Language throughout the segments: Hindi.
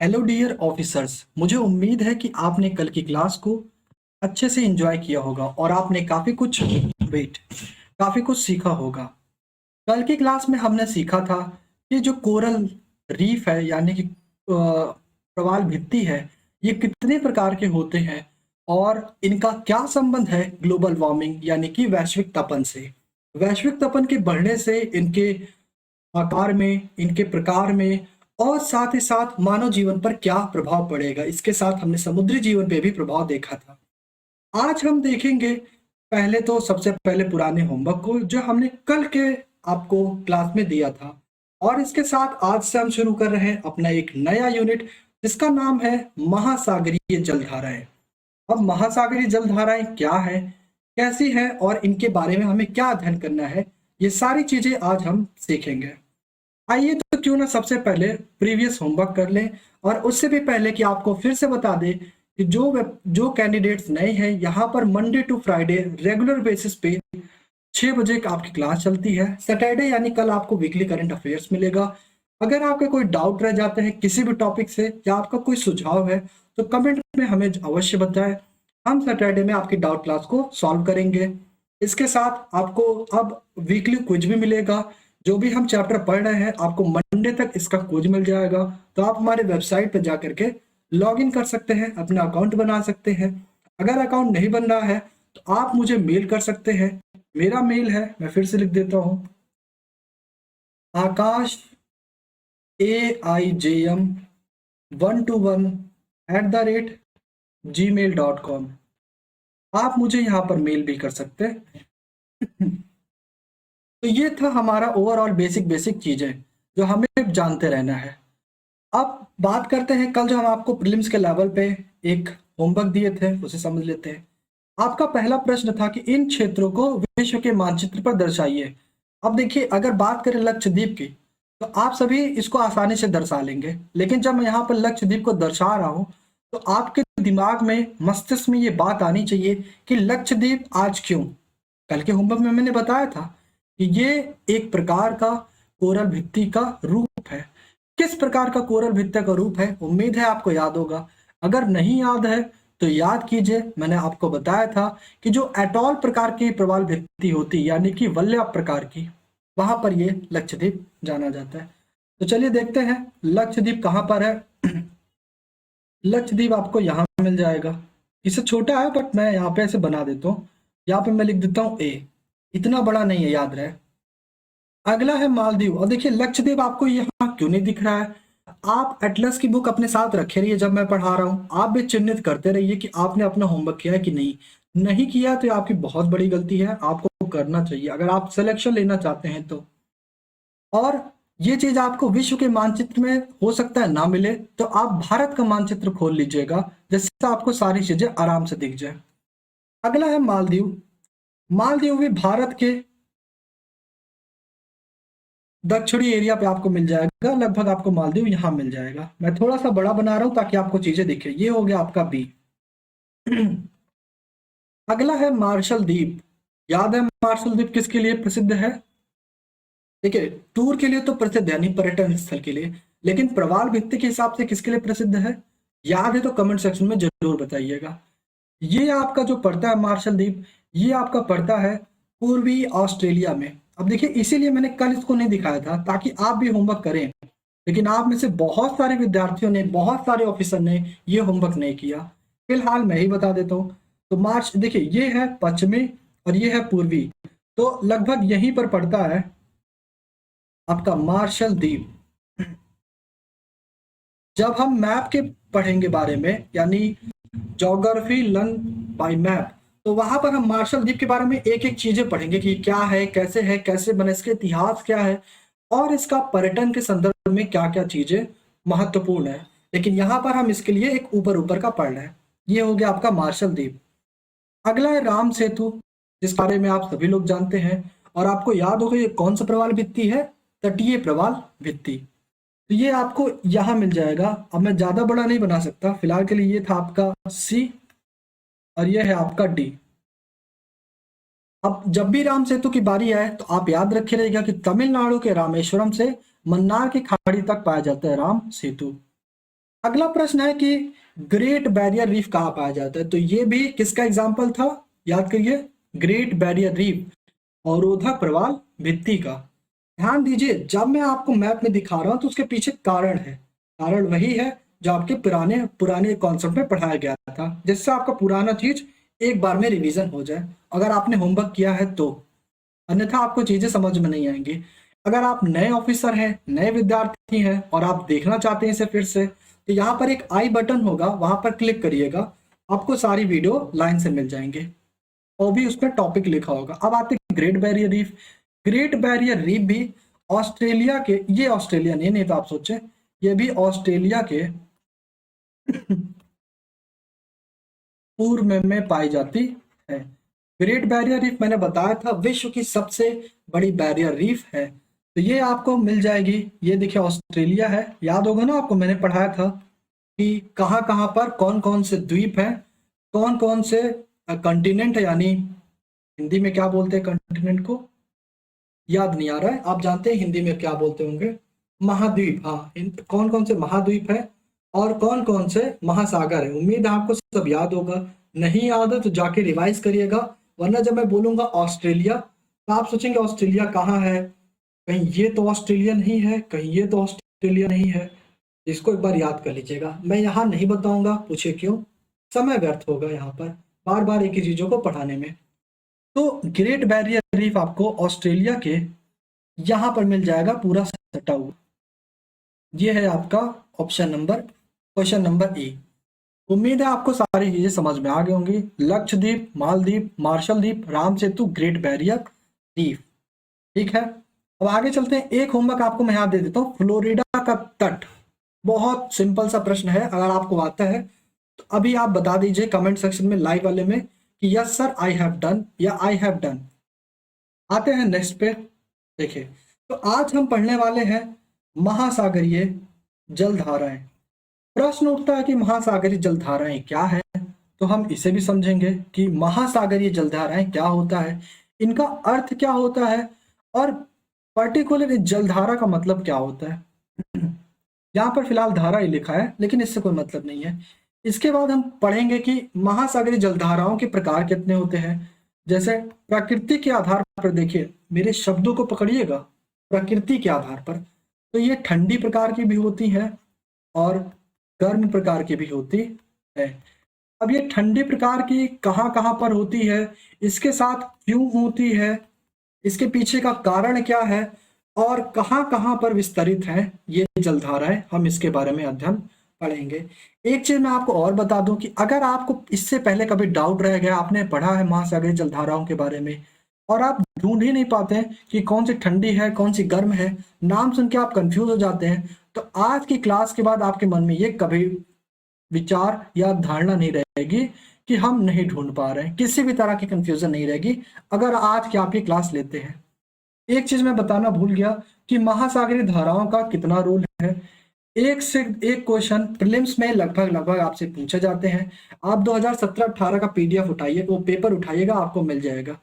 हेलो डियर ऑफिसर्स, मुझे उम्मीद है कि आपने कल की क्लास को अच्छे से एंजॉय किया होगा और आपने काफ़ी कुछ सीखा होगा। कल की क्लास में हमने सीखा था कि जो कोरल रीफ है यानी कि प्रवाल भित्ति है, ये कितने प्रकार के होते हैं और इनका क्या संबंध है ग्लोबल वार्मिंग यानी कि वैश्विक तपन से। वैश्विक तपन के बढ़ने से इनके आकार में, इनके प्रकार में और साथ ही साथ मानव जीवन पर क्या प्रभाव पड़ेगा, इसके साथ हमने समुद्री जीवन पे भी प्रभाव देखा था। आज हम देखेंगे पहले तो सबसे पहले पुराने होमवर्क को जो हमने कल के आपको क्लास में दिया था, और इसके साथ आज से हम शुरू कर रहे हैं अपना एक नया यूनिट जिसका नाम है महासागरीय जलधाराएं। अब महासागरीय जलधाराएं क्या है, कैसी है और इनके बारे में हमें क्या अध्ययन करना है, ये सारी चीजें आज हम सीखेंगे। आइए तो क्यों ना सबसे पहले प्रीवियस होमवर्क कर लें, और उससे भी पहले कि आपको फिर से बता दें कि जो कैंडिडेट्स नए हैं, यहाँ पर Monday to Friday regular basis पे 6 बजे आपकी क्लास चलती है। सैटरडे यानी कल आपको वीकली करंट अफेयर्स मिलेगा। अगर आपके कोई डाउट रह जाते हैं किसी भी टॉपिक से या आपका कोई सुझाव है तो कमेंट में हमें अवश्य बताएं। हम सैटरडे में आपकी डाउट क्लास को सॉल्व करेंगे। इसके साथ आपको अब वीकली क्विज भी मिलेगा। जो भी हम चैप्टर पढ़ रहे हैं आपको मंडे तक इसका क्विज मिल जाएगा, तो आप हमारे वेबसाइट पर जा करके लॉग इन कर सकते हैं, अपना अकाउंट बना सकते हैं। अगर अकाउंट नहीं बन रहा है तो आप मुझे मेल कर सकते हैं। मेरा मेल है, मैं फिर से लिख देता हूं, आकाश AIJM121@gmail.com। आप मुझे यहाँ पर मेल भी कर सकते हैं। तो ये था हमारा ओवरऑल बेसिक बेसिक चीजें जो हमें जानते रहना है। अब बात करते हैं, कल जो हम आपको प्रीलिम्स के लेवल पे एक होमवर्क दिए थे उसे समझ लेते हैं। आपका पहला प्रश्न था कि इन क्षेत्रों को विश्व के मानचित्र पर दर्शाइए। अब देखिए, अगर बात करें लक्षद्वीप की तो आप सभी इसको आसानी से दर्शा लेंगे, लेकिन जब मैं यहाँ पर लक्षद्वीप को दर्शा रहा हूँ तो आपके दिमाग में, मस्तिष्क में ये बात आनी चाहिए कि लक्षद्वीप आज क्यों। कल के होमवर्क में मैंने बताया था कि ये एक प्रकार का कोरल भित्ति का रूप है। किस प्रकार का कोरल भित्ति का रूप है, उम्मीद है आपको याद होगा। अगर नहीं याद है तो याद कीजिए, मैंने आपको बताया था कि जो एटॉल प्रकार की प्रवाल भित्ति होती यानी कि वलय प्रकार की, वहां पर ये लक्षद्वीप जाना जाता है। तो चलिए देखते हैं लक्षद्वीप कहाँ पर है। लक्षद्वीप आपको यहाँ मिल जाएगा। इससे छोटा है बट मैं यहाँ पे ऐसे बना देता हूँ। यहाँ पे मैं लिख देता हूँ ए, इतना बड़ा नहीं है, याद रहे। अगला है मालदीव। और देखिए लक्षद्वीप आपको यहाँ क्यों नहीं दिख रहा है। आप एटलस की बुक अपने साथ रखे रहिए, जब मैं पढ़ा रहा हूँ आप भी चिन्हित करते रहिए कि आपने अपना होमवर्क किया है कि नहीं। नहीं किया तो ये आपकी बहुत बड़ी गलती है, आपको करना चाहिए अगर आप सिलेक्शन लेना चाहते हैं तो। और ये चीज आपको विश्व के मानचित्र में हो सकता है ना मिले, तो आप भारत का मानचित्र खोल लीजिएगा जिससे आपको सारी चीजें आराम से दिख जाए। अगला है मालदीव। मालदीव भी भारत के दक्षिणी एरिया पे आपको मिल जाएगा, लगभग आपको मालदीव यहाँ मिल जाएगा। मैं थोड़ा सा बड़ा बना रहा हूं ताकि आपको चीजें दिखे। ये हो गया आपका बी। अगला है मार्शल द्वीप। याद है मार्शल द्वीप किसके लिए प्रसिद्ध है? देखिए, टूर के लिए तो प्रसिद्ध है, यानी पर्यटन स्थल के लिए, लेकिन प्रवाल भित्ति के हिसाब से किसके लिए प्रसिद्ध है? याद है तो कमेंट सेक्शन में जरूर बताइएगा। ये आपका जो पड़ता है मार्शल द्वीप, ये आपका पड़ता है पूर्वी ऑस्ट्रेलिया में। अब देखिए, इसीलिए मैंने कल इसको नहीं दिखाया था ताकि आप भी होमवर्क करें, लेकिन आप में से बहुत सारे विद्यार्थियों ने, बहुत सारे ऑफिसर ने ये होमवर्क नहीं किया। फिलहाल मैं ही बता देता हूँ। तो मार्च देखिए, ये है पश्चिमी और ये है पूर्वी, तो लगभग यहीं पर पड़ता है आपका मार्शल द्वीप। जब हम मैप के पढ़ेंगे बारे में, यानी ज्योग्राफी लर्न बाय मैप, तो वहां पर हम मार्शल द्वीप के बारे में एक एक चीजें पढ़ेंगे कि क्या है, कैसे बने, इसके इतिहास क्या है और इसका पर्यटन के संदर्भ में क्या क्या चीजें महत्वपूर्ण है। लेकिन यहाँ पर हम इसके लिए एक ऊपर ऊपर का पढ़ रहे हैं। ये हो गया आपका मार्शल द्वीप। अगला है राम सेतु, जिस बारे में आप सभी लोग जानते हैं और आपको याद होगा ये कौन सा प्रवाल भित्ति है? तटीय प्रवाल भित्ति। तो ये आपको यहाँ मिल जाएगा। अब मैं ज्यादा बड़ा नहीं बना सकता, फिलहाल के लिए ये था आपका सी और ये है आपका डी। अब जब भी राम सेतु की बारी आए तो आप याद रखे रहेगा कि तमिलनाडु के रामेश्वरम से मन्नार की खाड़ी तक पाया जाता है राम सेतु। अगला प्रश्न है कि ग्रेट बैरियर रीफ कहाँ पाया जाता है, तो ये भी किसका एग्जाम्पल था, याद करिए, ग्रेट बैरियर रीफ, अवरोधक प्रवाल भित्ति का। ध्यान दीजिए, जब मैं आपको मैप में दिखा रहा हूं तो उसके पीछे कारण है, कारण वही है जो आपके पुराने पुराने कॉन्सेप्ट में पढ़ाया गया था, जिससे आपका पुराना चीज एक बार में रिवीजन हो जाए, अगर आपने होमवर्क किया है तो, अन्यथा आपको चीजें समझ में नहीं आएंगी। अगर आप नए ऑफिसर हैं, नए विद्यार्थी हैं और आप देखना चाहते हैं इसे फिर से, तो यहाँ पर एक आई बटन होगा, वहां पर क्लिक करिएगा, आपको सारी वीडियो लाइन से मिल जाएंगे और भी उसमें टॉपिक लिखा होगा। अब आते हैं great barrier reef. Great barrier reef भी ऑस्ट्रेलिया के, ये ऑस्ट्रेलिया नहीं तो आप सोचे, ये भी ऑस्ट्रेलिया के पूर्व में पाई जाती है। ग्रेट बैरियर रीफ मैंने बताया था विश्व की सबसे बड़ी बैरियर रीफ है, तो ये आपको मिल जाएगी, ये देखिए ऑस्ट्रेलिया है, याद होगा ना आपको, मैंने पढ़ाया था कि कहाँ कहाँ पर कौन कौन से द्वीप हैं, कौन कौन से कंटिनेंट है, यानी हिंदी में क्या बोलते हैं कंटिनेंट को, याद नहीं आ रहा है, आप जानते हैं हिंदी में क्या बोलते होंगे, महाद्वीप, हाँ, कौन कौन से महाद्वीप है और कौन कौन से महासागर है। उम्मीद है आपको सब याद होगा, नहीं याद है तो जाके रिवाइज करिएगा, वरना जब मैं बोलूंगा ऑस्ट्रेलिया तो आप सोचेंगे ऑस्ट्रेलिया कहाँ है, कहीं ये तो ऑस्ट्रेलिया नहीं है, कहीं ये तो ऑस्ट्रेलिया नहीं है। इसको एक बार याद कर लीजिएगा, मैं यहाँ नहीं बताऊंगा, पूछे क्यों, समय व्यर्थ होगा यहाँ पर बार बार एक ही चीजों को पढ़ाने में। तो ग्रेट बैरियर रीफ आपको ऑस्ट्रेलिया के यहां पर मिल जाएगा पूरा सटा हुआ। ये है आपका option number, question number A. उम्मीद है आपको सारी चीजें समझ में आ गई होंगी। लक्षद्वीप, मालदीप, मार्शल द्वीप, Ram Setu, great barrier reef, ठीक है। अब आगे चलते हैं, एक होमवर्क आपको मैं यहाँ दे देता हूँ, फ्लोरिडा का तट, बहुत सिंपल सा प्रश्न है, अगर आपको आता है तो अभी आप बता दीजिए कमेंट सेक्शन में, लाइव वाले में, कि yes sir I have done या आई हैव डन। आते हैं नेक्स्ट पे, देखिए, तो आज हम पढ़ने वाले हैं महासागरीय जलधाराएं। प्रश्न उठता है कि महासागरीय जलधाराएं क्या है, तो हम इसे भी समझेंगे कि महासागरीय जलधाराएं क्या होता है, इनका अर्थ क्या होता है, और पर्टिकुलर इस जलधारा का मतलब क्या होता है। यहाँ पर फिलहाल धारा ही लिखा है लेकिन इससे कोई मतलब नहीं है। इसके बाद हम पढ़ेंगे कि महासागरीय जलधाराओं के प्रकार कितने होते हैं। जैसे प्रकृति के आधार पर, देखिए मेरे शब्दों को पकड़िएगा, प्रकृति के आधार पर, तो ये ठंडी प्रकार की भी होती है और गर्म प्रकार की भी होती है। अब ये ठंडी प्रकार की कहाँ कहाँ पर होती है, इसके साथ क्यों होती है, इसके पीछे का कारण क्या है, और कहाँ कहाँ पर विस्तरित है ये जलधाराएं, हम इसके बारे में अध्ययन पढ़ेंगे। एक चीज मैं आपको और बता दूं कि अगर आपको इससे पहले कभी डाउट रह गया, आपने पढ़ा है महासागरीय जलधाराओं के बारे में और आप ढूंढ ही नहीं पाते हैं कि कौन सी ठंडी है कौन सी गर्म है, नाम सुन के आप कंफ्यूज हो जाते हैं, तो आज की क्लास के बाद आपके मन में ये कभी विचार या धारणा नहीं रहेगी कि हम नहीं ढूंढ पा रहे हैं, किसी भी तरह की कंफ्यूजन नहीं रहेगी अगर आज की आपकी क्लास लेते हैं। एक चीज मैं बताना भूल गया कि महासागरीय धाराओं का कितना रोल है। एक से एक क्वेश्चन प्रीलिम्स में लगभग लगभग आपसे पूछे जाते हैं। आप 2017-18 का पीडीएफ उठाइए, वो पेपर उठाइएगा, आपको मिल जाएगा।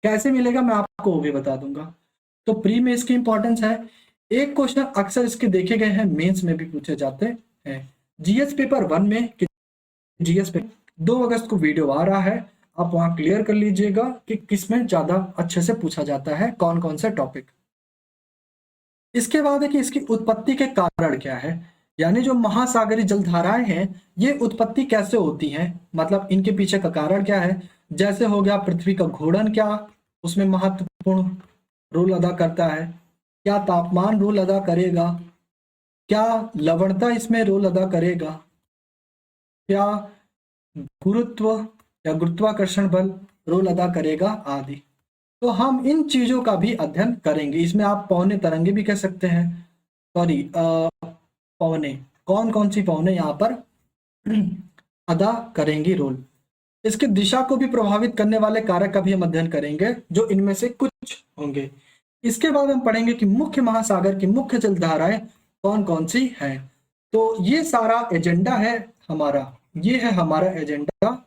कैसे मिलेगा मैं आपको वो भी बता दूंगा। तो प्री में इसकी इंपॉर्टेंस है। एक क्वेश्चन अक्सर इसके देखे गए हैं, मेंस में भी पूछे जाते हैं। जीएस पेपर 1 में, जीएस पे 2 अगस्त को वीडियो आ रहा है, आप वहां क्लियर कर लीजिएगा कि किसमें ज्यादा अच्छे से पूछा जाता है, कौन कौन से टॉपिक। इसके बाद है कि इसकी उत्पत्ति के कारण क्या है, यानी जो महासागरीय जलधाराएं हैं ये उत्पत्ति कैसे होती हैं, मतलब इनके पीछे का कारण क्या है। जैसे हो गया पृथ्वी का घूर्णन, क्या उसमें महत्वपूर्ण रोल अदा करता है, क्या तापमान रोल अदा करेगा, क्या लवणता इसमें रोल अदा करेगा, क्या गुरुत्व या गुरुत्वाकर्षण बल रोल अदा करेगा आदि। तो हम इन चीजों का भी अध्ययन करेंगे। इसमें आप पौने तरंगे भी कह सकते हैं, सॉरी पौने, कौन कौन सी पौने यहाँ पर अदा करेंगी रोल। इसकी दिशा को भी प्रभावित करने वाले कारक का भी हम अध्ययन करेंगे, जो इनमें से कुछ होंगे। इसके बाद हम पढ़ेंगे कि मुख्य महासागर की मुख्य जलधाराएं कौन कौन सी हैं। तो ये सारा एजेंडा है हमारा, ये है हमारा एजेंडा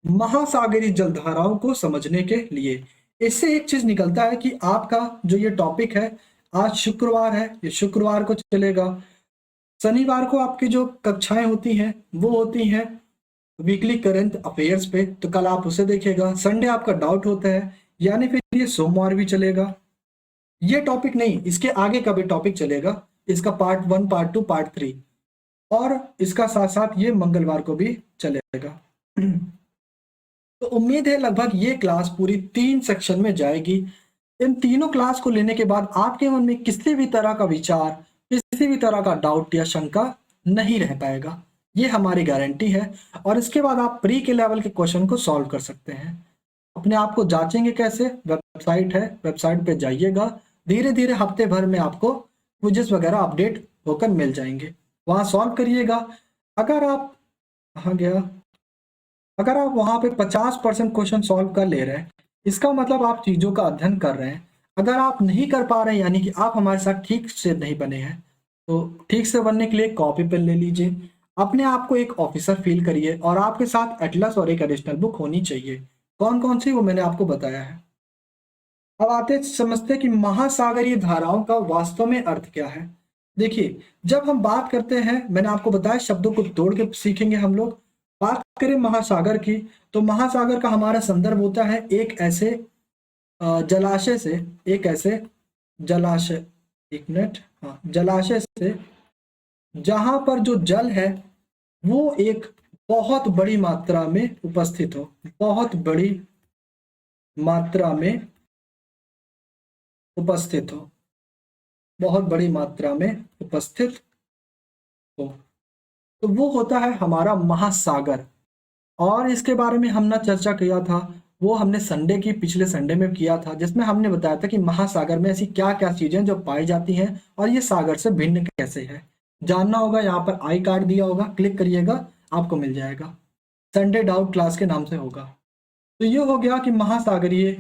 महासागरीय जलधाराओं को समझने के लिए। इससे एक चीज निकलता है कि आपका जो ये टॉपिक है, आज शुक्रवार है, ये शुक्रवार को चलेगा, शनिवार को आपकी जो कक्षाएं होती हैं वो होती हैं वीकली करंट अफेयर्स पे, तो कल आप उसे देखिएगा। संडे आपका डाउट होता है, यानी फिर ये सोमवार भी चलेगा। ये टॉपिक नहीं, इसके आगे का भी टॉपिक चलेगा, इसका पार्ट 1, पार्ट 2, पार्ट 3, और इसका साथ साथ ये मंगलवार को भी चलेगा। तो उम्मीद है लगभग ये क्लास पूरी 3 सेक्शन में जाएगी। इन तीनों क्लास को लेने के बाद आपके मन में किसी भी तरह का विचार, किसी भी तरह का डाउट या शंका नहीं रह पाएगा, ये हमारी गारंटी है। और इसके बाद आप प्री के लेवल के क्वेश्चन को सॉल्व कर सकते हैं। अपने आप को जांचेंगे कैसे? वेबसाइट है, वेबसाइट पे जाइएगा, धीरे धीरे हफ्ते भर में आपको क्विज़ेस वगैरह अपडेट होकर मिल जाएंगे, वहाँ सॉल्व करिएगा। अगर आप कहाँ गया अगर आप वहाँ पे 50% क्वेश्चन सॉल्व कर ले रहे हैं, इसका मतलब आप चीज़ों का अध्ययन कर रहे हैं। अगर आप नहीं कर पा रहे हैं, यानी कि आप हमारे साथ ठीक से नहीं बने हैं, तो ठीक से बनने के लिए कॉपी पेन ले लीजिए, अपने आप को एक ऑफिसर फील करिए, और आपके साथ एटलस और एक एडिशनल बुक होनी चाहिए। कौन कौन सी, वो मैंने आपको बताया है। अब आते समझते हैं कि महासागरीय धाराओं का वास्तव में अर्थ क्या है। देखिए, जब हम बात करते हैं, मैंने आपको बताया शब्दों को तोड़ के सीखेंगे हम लोग। बात करें महासागर की, तो महासागर का हमारा संदर्भ होता है एक ऐसे जलाशय से, एक ऐसे जलाशय, एक मिनट, हाँ, जलाशय से जहां पर जो जल है वो एक बहुत बड़ी मात्रा में उपस्थित हो, बहुत बड़ी मात्रा में उपस्थित हो, बहुत बड़ी मात्रा में उपस्थित हो, तो वो होता है हमारा महासागर। और इसके बारे में हमने चर्चा किया था, वो हमने संडे की पिछले संडे में किया था, जिसमें हमने बताया था कि महासागर में ऐसी क्या क्या चीजें जो पाई जाती हैं और ये सागर से भिन्न कैसे है। जानना होगा, यहाँ पर आई कार्ड दिया होगा, क्लिक करिएगा, आपको मिल जाएगा। संडे डाउट क्लास के नाम से होगा। तो ये हो गया कि महासागरीय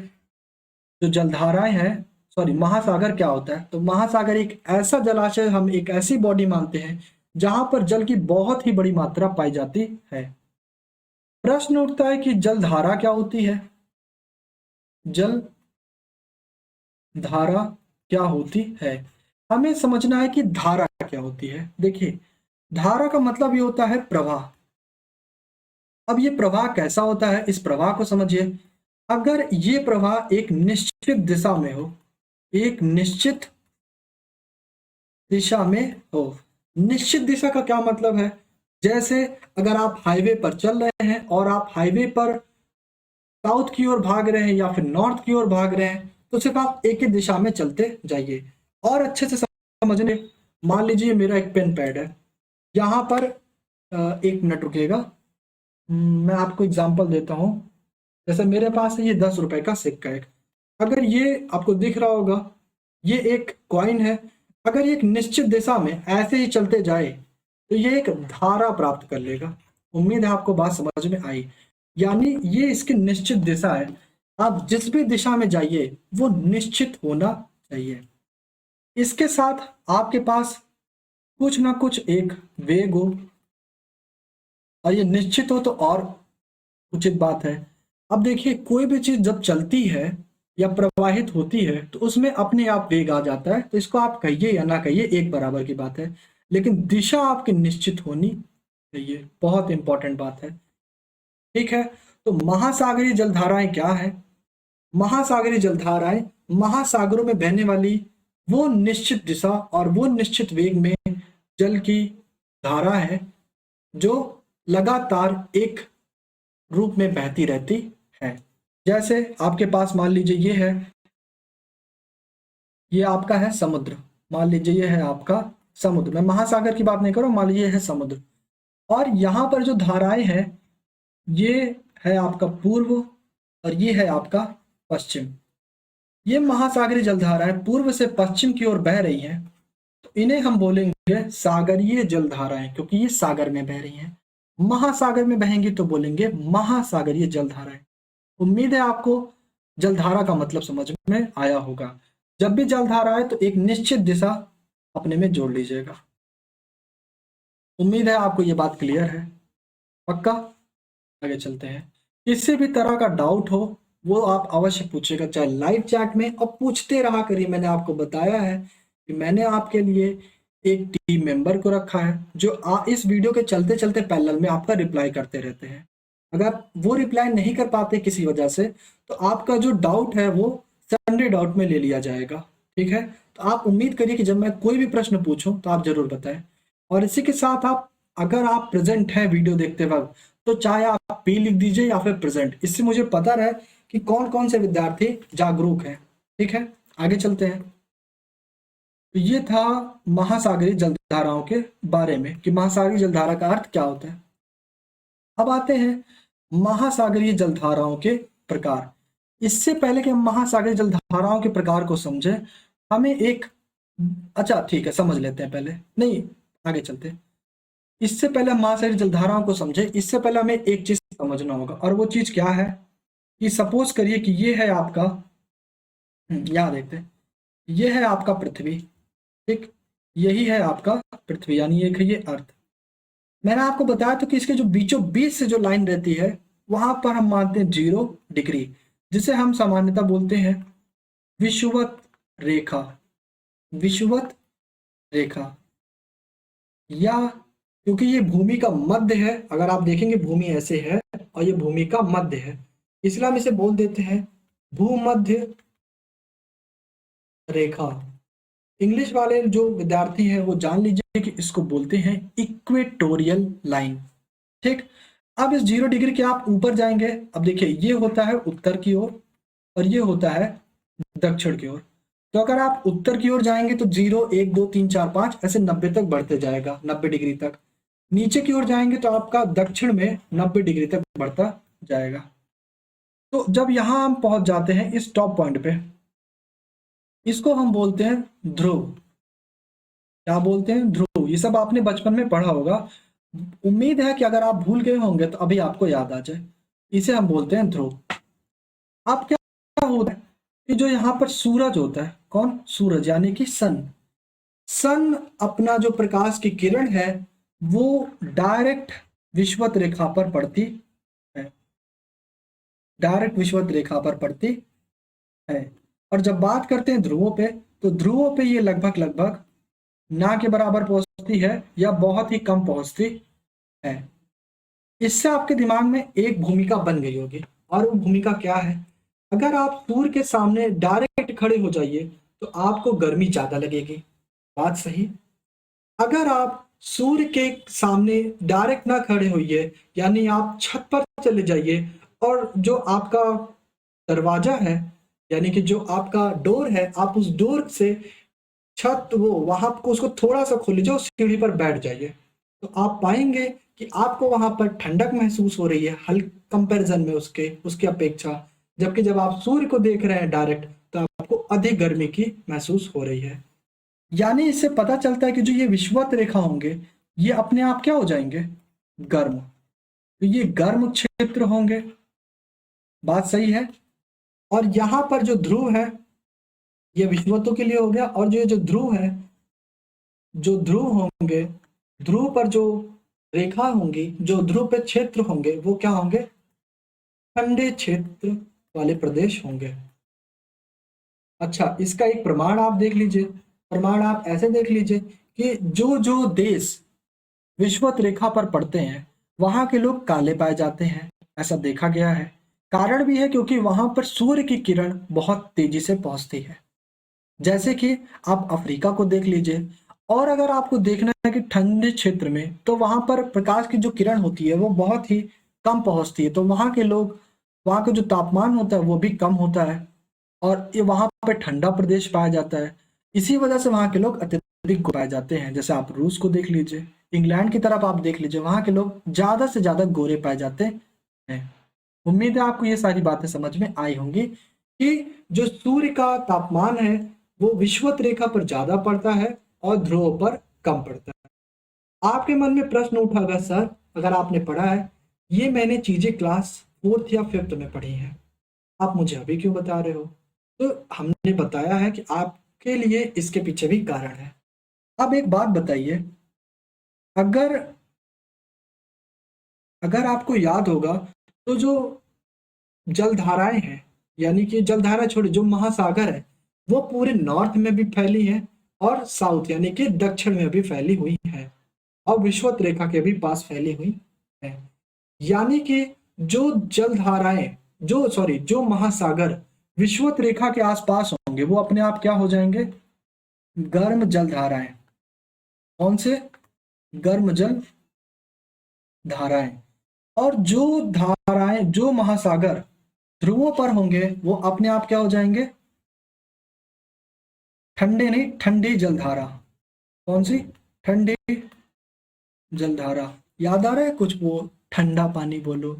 जो जलधाराएं हैं, सॉरी, महासागर क्या होता है। तो महासागर एक ऐसा जलाशय, हम एक ऐसी बॉडी मानते हैं जहां पर जल की बहुत ही बड़ी मात्रा पाई जाती है। प्रश्न उठता है कि जलधारा क्या होती है, जल धारा क्या होती है। हमें समझना है कि धारा क्या होती है। देखिए, धारा का मतलब ये होता है प्रवाह। अब ये प्रवाह कैसा होता है, इस प्रवाह को समझिए। अगर ये प्रवाह एक निश्चित दिशा में हो, एक निश्चित दिशा में हो, निश्चित दिशा का क्या मतलब है, जैसे अगर आप हाईवे पर चल रहे हैं और आप हाईवे पर साउथ की ओर भाग रहे हैं या फिर नॉर्थ की ओर भाग रहे हैं, तो सिर्फ आप एक ही दिशा में चलते जाइए। और अच्छे से समझने, मान लीजिए मेरा एक पेन पैड है, यहाँ पर एक मिनट रुकिएगा, मैं आपको एग्जांपल देता हूँ। जैसे मेरे पास है ये 10 रुपए का सिक्का एक, अगर ये आपको दिख रहा होगा, ये एक कॉइन है। अगर ये एक निश्चित दिशा में ऐसे ही चलते जाए तो ये एक धारा प्राप्त कर लेगा। उम्मीद है आपको बात समझ में आई। यानी ये इसकी निश्चित दिशा है, आप जिस भी दिशा में जाइए वो निश्चित होना चाहिए। इसके साथ आपके पास कुछ ना कुछ एक वेग हो, और ये निश्चित हो तो और उचित बात है। अब देखिए, कोई भी चीज जब चलती है या प्रवाहित होती है तो उसमें अपने आप वेग आ जाता है, तो इसको आप कहिए या ना कहिए एक बराबर की बात है, लेकिन दिशा आपकी निश्चित होनी चाहिए, बहुत इंपॉर्टेंट बात है। ठीक है, तो महासागरीय जलधाराएं क्या है? महासागरीय जलधाराएं महासागरों में बहने वाली वो निश्चित दिशा और वो निश्चित वेग में जल की धारा है जो लगातार एक रूप में बहती रहती है। जैसे आपके पास मान लीजिए ये है, ये आपका है समुद्र, मान लीजिए ये है आपका समुद्र, मैं महासागर की बात नहीं कर रहा हूं, मान लीजिए है समुद्र, और यहाँ पर जो धाराएं हैं ये है आपका पूर्व और ये है आपका पश्चिम। ये महासागरीय जलधाराएं पूर्व से पश्चिम की ओर बह रही हैं, तो इन्हें हम बोलेंगे सागरीय जलधाराएं, क्योंकि ये सागर में बह रही हैं। महासागर में बहेंगी तो बोलेंगे महासागरीय जलधाराएं। उम्मीद है आपको जलधारा का मतलब समझ में आया होगा। जब भी जलधारा है तो एक निश्चित दिशा अपने में जोड़ लीजिएगा। उम्मीद है आपको ये बात क्लियर है, पक्का? आगे चलते हैं। किसी भी तरह का डाउट हो वो आप अवश्य पूछिएगा, चाहे लाइव चैट में, और पूछते रहा करिए। मैंने आपको बताया है कि मैंने आपके लिए एक टीम मेंबर को रखा है जो इस वीडियो के चलते चलते पैरेलल में आपका रिप्लाई करते रहते हैं। अगर वो रिप्लाई नहीं कर पाते किसी वजह से, तो आपका जो डाउट है वो संडे डाउट में ले लिया जाएगा। ठीक है, तो आप उम्मीद करिए कि जब मैं कोई भी प्रश्न पूछूं तो आप जरूर बताएं। और इसी के साथ अगर आप प्रेजेंट हैं वीडियो देखते वक्त, तो चाहे आप पी लिख दीजिए या फिर प्रेजेंट, इससे मुझे पता रहे कि कौन कौन से विद्यार्थी जागरूक हैं। ठीक है, आगे चलते हैं। तो ये था महासागरीय जलधाराओं के बारे में कि महासागरीय जलधारा का अर्थ क्या होता है। अब आते हैं महासागरीय जलधाराओं के प्रकार। इससे पहले कि हम महासागरीय जलधाराओं के प्रकार को समझें, हमें एक अच्छा ठीक है समझ लेते हैं पहले, नहीं आगे चलते हैं। इससे पहले हम महासागरीय जलधाराओं को समझे, इससे पहले हमें एक चीज समझना होगा, और वो चीज क्या है कि सपोज करिए कि ये है आपका, यहाँ देखते हैं, ये है आपका पृथ्वी। ठीक, यही है आपका पृथ्वी, यानी एक है ये अर्थ। मैंने आपको बताया तो कि इसके जो बीचों बीच से जो लाइन रहती है वहां पर हम मानते हैं 0 डिग्री, जिसे हम सामान्यतः बोलते हैं विषुवत रेखा। विषुवत रेखा, या क्योंकि ये भूमि का मध्य है, अगर आप देखेंगे भूमि ऐसे है और ये भूमि का मध्य है, इसलिए हम इसे बोल देते हैं भूमध्य रेखा। इंग्लिश वाले जो विद्यार्थी हैं वो जान लीजिए कि इसको बोलते हैं इक्वेटोरियल लाइन। ठीक, अब इस 0 डिग्री के आप ऊपर जाएंगे, अब देखिए ये होता है उत्तर की ओर और ये होता है दक्षिण की ओर। तो अगर आप उत्तर की ओर जाएंगे तो 0 1 2 3 4 5 ऐसे 90 तक बढ़ते जाएगा, 90 डिग्री तक। नीचे की ओर जाएंगे तो आपका दक्षिण में 90 डिग्री तक बढ़ता जाएगा। तो जब यहां हम पहुंच जाते हैं इस टॉप पॉइंट पे, इसको हम बोलते हैं ध्रुव। क्या बोलते हैं? ध्रुव। ये सब आपने बचपन में पढ़ा होगा, उम्मीद है कि अगर आप भूल गए होंगे तो अभी आपको याद आ जाए। इसे हम बोलते हैं ध्रुव। अब क्या होता है कि जो यहाँ पर सूरज होता है, कौन? सूरज, यानी कि सन। सन अपना जो प्रकाश की किरण है वो डायरेक्ट विषुवत रेखा पर पड़ती है, डायरेक्ट विषुवत रेखा पर पड़ती है। और जब बात करते हैं ध्रुवों पे, तो ध्रुवों पे ये लगभग लगभग ना के बराबर पहुंचती है या बहुत ही कम पहुंचती है। इससे आपके दिमाग में एक भूमिका बन गई होगी, और वो भूमिका क्या है? अगर आप सूर्य के सामने डायरेक्ट खड़े हो जाइए तो आपको गर्मी ज्यादा लगेगी, बात सही। अगर आप सूर्य के सामने डायरेक्ट ना खड़े होइए, यानी आप छत पर चले जाइए और जो आपका दरवाजा है, यानी कि जो आपका डोर है, आप उस डोर से छत वो वहां को उसको थोड़ा सा खोल लीजिए, उस सीढ़ी पर बैठ जाइए, तो आप पाएंगे कि आपको वहां पर ठंडक महसूस हो रही है, हल्के कंपैरिजन में उसके उसकी अपेक्षा। जबकि जब आप सूर्य को देख रहे हैं डायरेक्ट, तो आपको अधिक गर्मी की महसूस हो रही है। यानी इससे पता चलता है कि जो ये विषुवत रेखा होंगे ये अपने आप क्या हो जाएंगे? गर्म। तो ये गर्म क्षेत्र होंगे, बात सही है। और यहाँ पर जो ध्रुव है ये विषुवतों के लिए हो गया, और जो जो ध्रुव है, जो ध्रुव होंगे, ध्रुव पर जो रेखा होंगी, जो ध्रुव पे क्षेत्र होंगे, वो क्या होंगे? ठंडे क्षेत्र वाले प्रदेश होंगे। अच्छा, इसका एक प्रमाण आप देख लीजिए। प्रमाण आप ऐसे देख लीजिए कि जो जो देश विषुवत रेखा पर पड़ते हैं वहां के लोग काले पाए जाते हैं, ऐसा देखा गया है। कारण भी है क्योंकि वहां पर सूर्य की किरण बहुत तेजी से पहुंचती है। जैसे कि आप अफ्रीका को देख लीजिए, और अगर आपको देखना है कि ठंडे क्षेत्र में, तो वहां पर प्रकाश की जो किरण होती है वो बहुत ही कम पहुंचती है, तो वहां के लोग, वहां का जो तापमान होता है वो भी कम होता है, और ये वहां पर ठंडा प्रदेश पाया जाता है। इसी वजह से वहां के लोग अत्यधिक गोरे पाए जाते हैं। जैसे आप रूस को देख लीजिए, इंग्लैंड की तरफ आप देख लीजिए, वहां के लोग ज्यादा से ज्यादा गोरे पाए जाते हैं। उम्मीद है आपको ये सारी बातें समझ में आई होंगी कि जो सूर्य का तापमान है वो विषुवत रेखा पर ज्यादा पड़ता है और ध्रुव पर कम पड़ता है। आपके मन में प्रश्न उठागा, सर अगर आपने पढ़ा है, ये मैंने चीजें क्लास 4th या 5th में पढ़ी हैं, आप मुझे अभी क्यों बता रहे हो? तो हमने बताया है कि आपके लिए इसके पीछे भी कारण है। अब एक बात बताइए, अगर अगर आपको याद होगा तो जो जलधाराएं हैं, यानी कि जलधारा छोड़िए, जो महासागर है वो पूरे नॉर्थ में भी फैली है और साउथ यानी कि दक्षिण में भी फैली हुई है और विषुवत रेखा के भी पास फैली हुई है। यानी कि जो जलधाराएं जो महासागर विषुवत रेखा के आसपास होंगे वो अपने आप क्या हो जाएंगे, गर्म जलधाराएं। कौन से? गर्म जल धाराएं। और जो महासागर ध्रुवों पर होंगे वो अपने आप क्या हो जाएंगे, ठंडे नहीं, ठंडी जलधारा। कौन सी? ठंडी जलधारा। याद आ रहा है कुछ? वो ठंडा पानी बोलो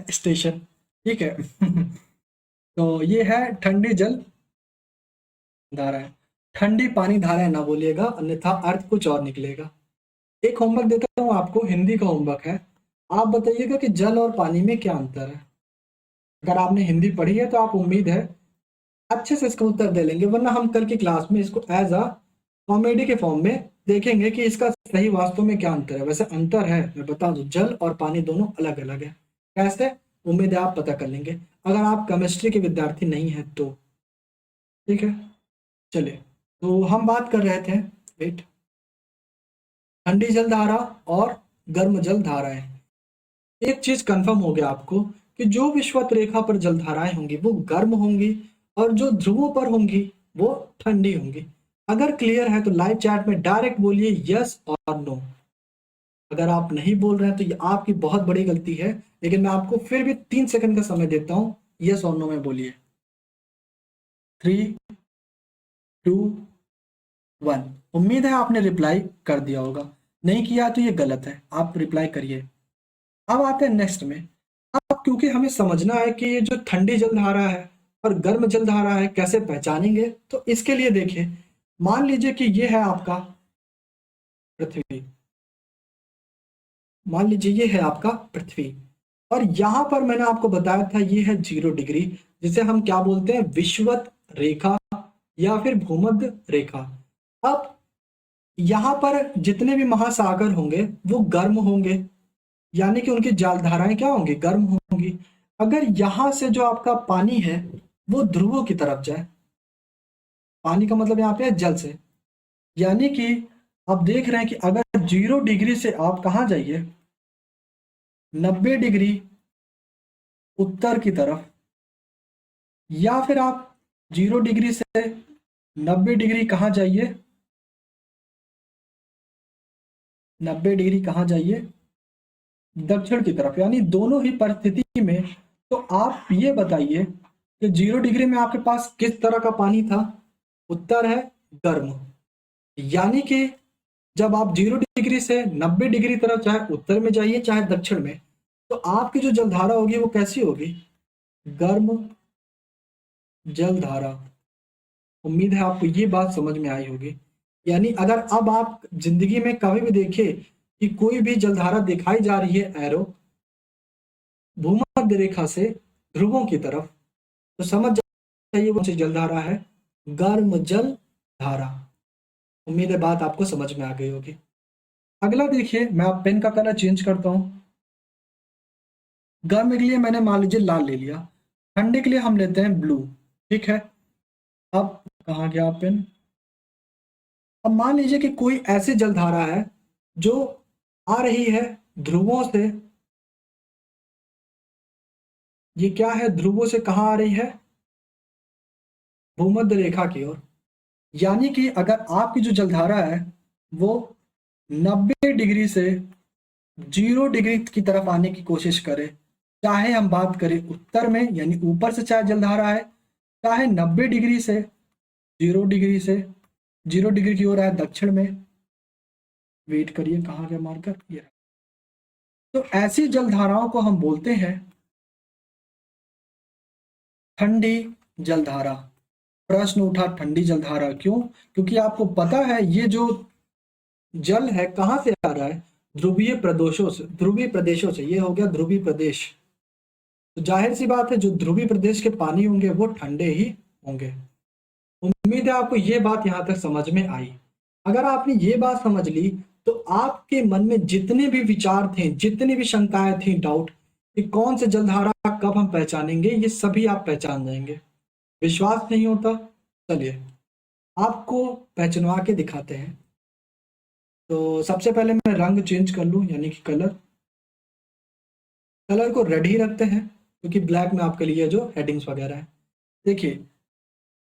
स्टेशन, ठीक है तो ये है ठंडी जल धाराएं। ठंडी पानी धाराएं ना बोलिएगा, अन्यथा अर्थ कुछ और निकलेगा। एक होमवर्क देता हूँ आपको, हिंदी का होमवर्क है। आप बताइएगा कि जल और पानी में क्या अंतर है। अगर आपने हिंदी पढ़ी है तो आप उम्मीद है अच्छे से इसका उत्तर दे लेंगे, वरना हम कल की क्लास में इसको एज अ कॉमेडी के फॉर्म में देखेंगे कि इसका सही वास्तव में क्या अंतर है। वैसे अंतर है, मैं बता दूं, जल और पानी दोनों अलग अलग है। कैसे? उम्मीद है आप पता कर लेंगे, अगर आप केमिस्ट्री के विद्यार्थी नहीं है तो। ठीक है, चलिए, तो हम बात कर रहे थे, वेट, ठंडी जल धारा और गर्म जल धाराएं। एक चीज कंफर्म हो गया आपको कि जो विषुवत रेखा पर जलधाराएं होंगी वो गर्म होंगी और जो ध्रुवों पर होंगी वो ठंडी होंगी। अगर क्लियर है तो लाइव चैट में डायरेक्ट बोलिए यस और नो। अगर आप नहीं बोल रहे हैं तो ये आपकी बहुत बड़ी गलती है, लेकिन मैं आपको फिर भी 3 सेकंड का समय देता हूं, यस और नो में बोलिए। 3, 2, 1। उम्मीद है आपने रिप्लाई कर दिया होगा, नहीं किया तो ये गलत है, आप रिप्लाई करिए। अब आते हैं नेक्स्ट में। अब क्योंकि हमें समझना है कि ये जो ठंडी जलधारा है और गर्म जलधारा है कैसे पहचानेंगे, तो इसके लिए देखिए, मान लीजिए कि ये है आपका पृथ्वी, मान लीजिए ये है आपका पृथ्वी, और यहां पर मैंने आपको बताया था ये है 0 डिग्री, जिसे हम क्या बोलते हैं, विषुवत रेखा या फिर भूमध्य रेखा। अब यहां पर जितने भी महासागर होंगे वो गर्म होंगे, यानी कि उनकी जलधाराएं क्या होंगी, गर्म होंगी। अगर यहां से जो आपका पानी है वो ध्रुवों की तरफ जाए, पानी का मतलब यहाँ पे है जल से, यानी कि आप देख रहे हैं कि अगर 0 डिग्री से आप कहाँ जाइए, 90 डिग्री उत्तर की तरफ, या फिर आप 0 डिग्री से 90 डिग्री कहाँ जाइए, 90 डिग्री कहाँ जाइए, दक्षिण की तरफ, यानी दोनों ही परिस्थिति में। तो आप ये बताइए कि 0 डिग्री में आपके पास किस तरह का पानी था, उत्तर है गर्म। यानी कि जब आप 0 डिग्री से 90 डिग्री तरफ, चाहे उत्तर में जाइए चाहे दक्षिण में, तो आपकी जो जलधारा होगी वो कैसी होगी, गर्म जलधारा। उम्मीद है आपको ये बात समझ में आई होगी। यानी अगर अब आप जिंदगी में कभी भी देखिए कि कोई भी जलधारा दिखाई जा रही है, एरो भूमध्य रेखा से ध्रुवों की तरफ, तो समझ जाइए वो जलधारा है गर्म जल धारा। उम्मीद है बात आपको समझ में आ गई होगी। अगला देखिए, मैं आप पेन का कलर चेंज करता हूं। गर्म के लिए मैंने मान लीजिए लाल ले लिया, ठंडे के लिए हम लेते हैं ब्लू। ठीक है, अब कहाँ गया पेन। अब मान लीजिए कि कोई ऐसी जलधारा है जो आ रही है ध्रुवों से, ये क्या है, ध्रुवों से कहाँ आ रही है, भूमध्य रेखा की ओर। यानी कि अगर आपकी जो जलधारा है वो 90 डिग्री से 0 डिग्री की तरफ आने की कोशिश करे, चाहे हम बात करें उत्तर में यानी ऊपर से चाहे जलधारा है, चाहे 90 डिग्री से 0 डिग्री की ओर है दक्षिण में। वेट करिए, कहाँ गया मार्कर, ये। तो ऐसी जलधाराओं को हम बोलते हैं ठंडी जलधारा। प्रश्न उठा ठंडी जलधारा क्यों, क्योंकि आपको पता है ये जो जल है कहाँ से आ रहा है, ध्रुवीय प्रदेशों से, ध्रुवीय प्रदेशों से। ये हो गया ध्रुवीय प्रदेश, तो जाहिर सी बात है जो ध्रुवीय प्रदेश के पानी होंगे वो ठंडे ही होंगे। उम्मीद है आपको ये बात यहाँ तक समझ में आई। अगर आपने ये बात समझ ली तो आपके मन में जितने भी विचार थे, जितनी भी शंकाएं थी, डाउट कि कौन से जलधारा कब हम पहचानेंगे, ये सभी आप पहचान जाएंगे। विश्वास नहीं होता, चलिए आपको पहचानवा के दिखाते हैं। तो सबसे पहले मैं रंग चेंज कर लूँ, यानी कि कलर को रेड ही रखते हैं, क्योंकि ब्लैक में आपके लिए जो हेडिंग्स वगैरह है। देखिए,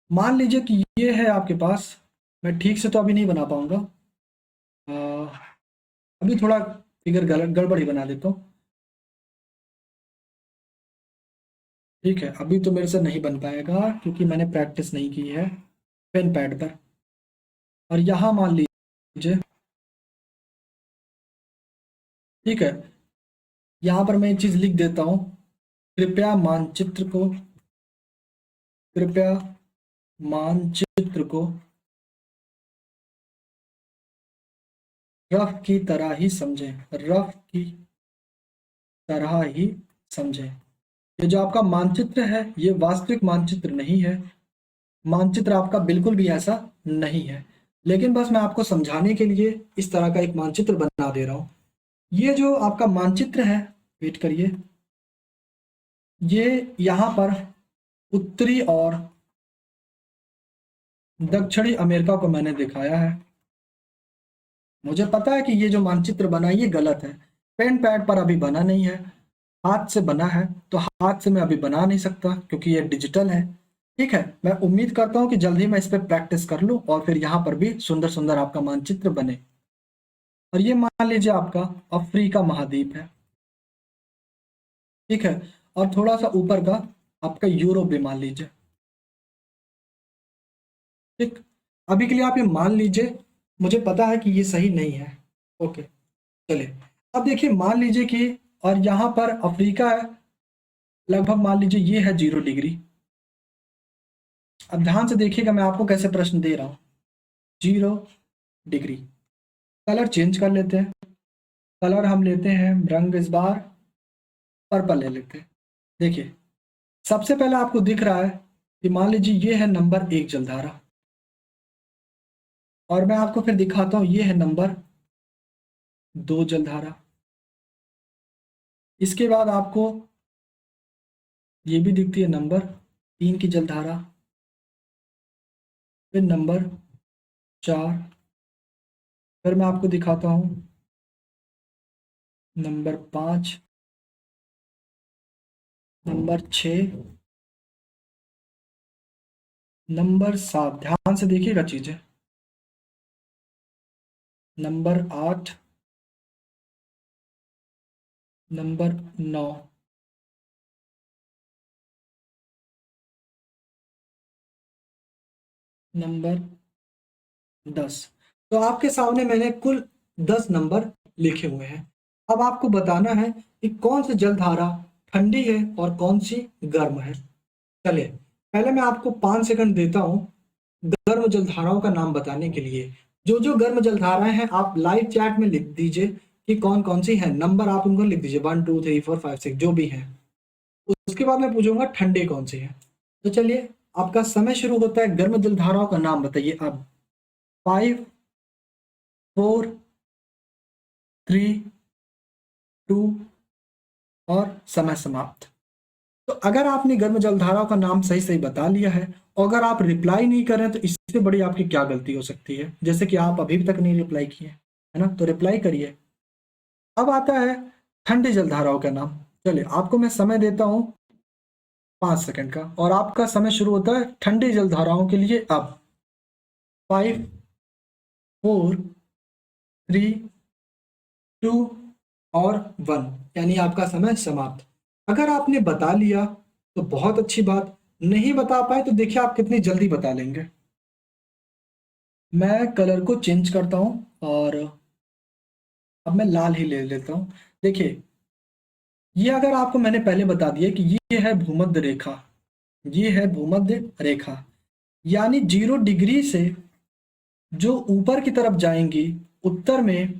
मान लीजिए कि ये है आपके पास, मैं ठीक से तो अभी नहीं बना पाऊंगा, अभी थोड़ा फिगर गलत गड़बड़ ही बना देता हूँ। ठीक है, अभी तो मेरे से नहीं बन पाएगा क्योंकि मैंने प्रैक्टिस नहीं की है पेन पैड पर। और यहाँ मान लीजिए, ठीक है, यहाँ पर मैं एक चीज़ लिख देता हूँ, कृपया मानचित्र को, कृपया मानचित्र को रफ की तरह ही समझें, रफ की तरह ही समझें। ये जो आपका मानचित्र है ये वास्तविक मानचित्र नहीं है, मानचित्र आपका बिल्कुल भी ऐसा नहीं है, लेकिन बस मैं आपको समझाने के लिए इस तरह का एक मानचित्र बना दे रहा हूँ। ये जो आपका मानचित्र है, वेट करिए, ये यहाँ पर उत्तरी और दक्षिणी अमेरिका को मैंने दिखाया है। मुझे पता है कि ये जो मानचित्र बना ये गलत है, पेन पैड पर अभी बना नहीं है, हाथ से बना है, तो हाथ से मैं अभी बना नहीं सकता क्योंकि ये डिजिटल है। ठीक है, मैं उम्मीद करता हूँ कि जल्द ही मैं इस पर प्रैक्टिस कर लूँ और फिर यहाँ पर भी सुंदर सुंदर आपका मानचित्र बने। और ये मान लीजिए आपका अफ्रीका महाद्वीप है, ठीक है, और थोड़ा सा ऊपर का आपका यूरोप भी मान लीजिए। ठीक, अभी के लिए आप ये मान लीजिए, मुझे पता है कि ये सही नहीं है। ओके, चलिए अब देखिए, मान लीजिए कि, और यहाँ पर अफ्रीका है, लगभग मान लीजिए ये है 0 डिग्री। अब ध्यान से देखिएगा मैं आपको कैसे प्रश्न दे रहा हूँ। 0 डिग्री, कलर चेंज कर लेते हैं, कलर हम लेते हैं रंग इस बार पर्पल ले लेते हैं। देखिए, सबसे पहले आपको दिख रहा है कि मान लीजिए ये है नंबर 1 जलधारा, और मैं आपको फिर दिखाता हूँ ये है नंबर 2 जलधारा। इसके बाद आपको ये भी दिखती है नंबर 3 की जलधारा, फिर नंबर 4, फिर मैं आपको दिखाता हूँ नंबर 5, नंबर 6, नंबर 7, ध्यान से देखिएगा चीजें, नंबर 8, नंबर 9, नंबर 10। तो आपके सामने मैंने कुल 10 नंबर लिखे हुए हैं। अब आपको बताना है कि कौन सी जलधारा ठंडी है और कौन सी गर्म है। चलिए, पहले मैं आपको 5 सेकंड देता हूँ गर्म जलधाराओं का नाम बताने के लिए। जो जो गर्म जलधाराएं हैं आप लाइव चैट में लिख दीजिए कि कौन कौन सी है, नंबर आप उनको लिख दीजिए 1 2 3 4 5 6 जो भी है। उसके बाद मैं पूछूंगा ठंडे कौन सी है। तो चलिए, आपका समय शुरू होता है, गर्म जलधाराओं का नाम बताइए अब। 5 4 3 2 और समय समाप्त। तो अगर आपने गर्म जलधाराओं का नाम सही सही बता लिया है और अगर आप रिप्लाई नहीं कर रहे हैं तो इससे बड़ी आपकी क्या गलती हो सकती है, जैसे कि आप अभी तक नहीं रिप्लाई किए, है ना, तो रिप्लाई करिए। अब आता है ठंडी जलधाराओं का नाम। चलिए, आपको मैं समय देता हूं 5 सेकंड का और आपका समय शुरू होता है ठंडी जलधाराओं के लिए अब। 5 4 3 2 और 1, यानी आपका समय समाप्त। अगर आपने बता लिया तो बहुत अच्छी बात, नहीं बता पाए तो देखिए आप कितनी जल्दी बता लेंगे। मैं कलर को चेंज करता हूं और अब मैं लाल ही ले लेता हूं। देखिए, ये अगर आपको मैंने पहले बता दिया कि ये है भूमध्य रेखा, ये है भूमध्य रेखा, यानी 0 डिग्री से जो ऊपर की तरफ जाएंगी उत्तर में,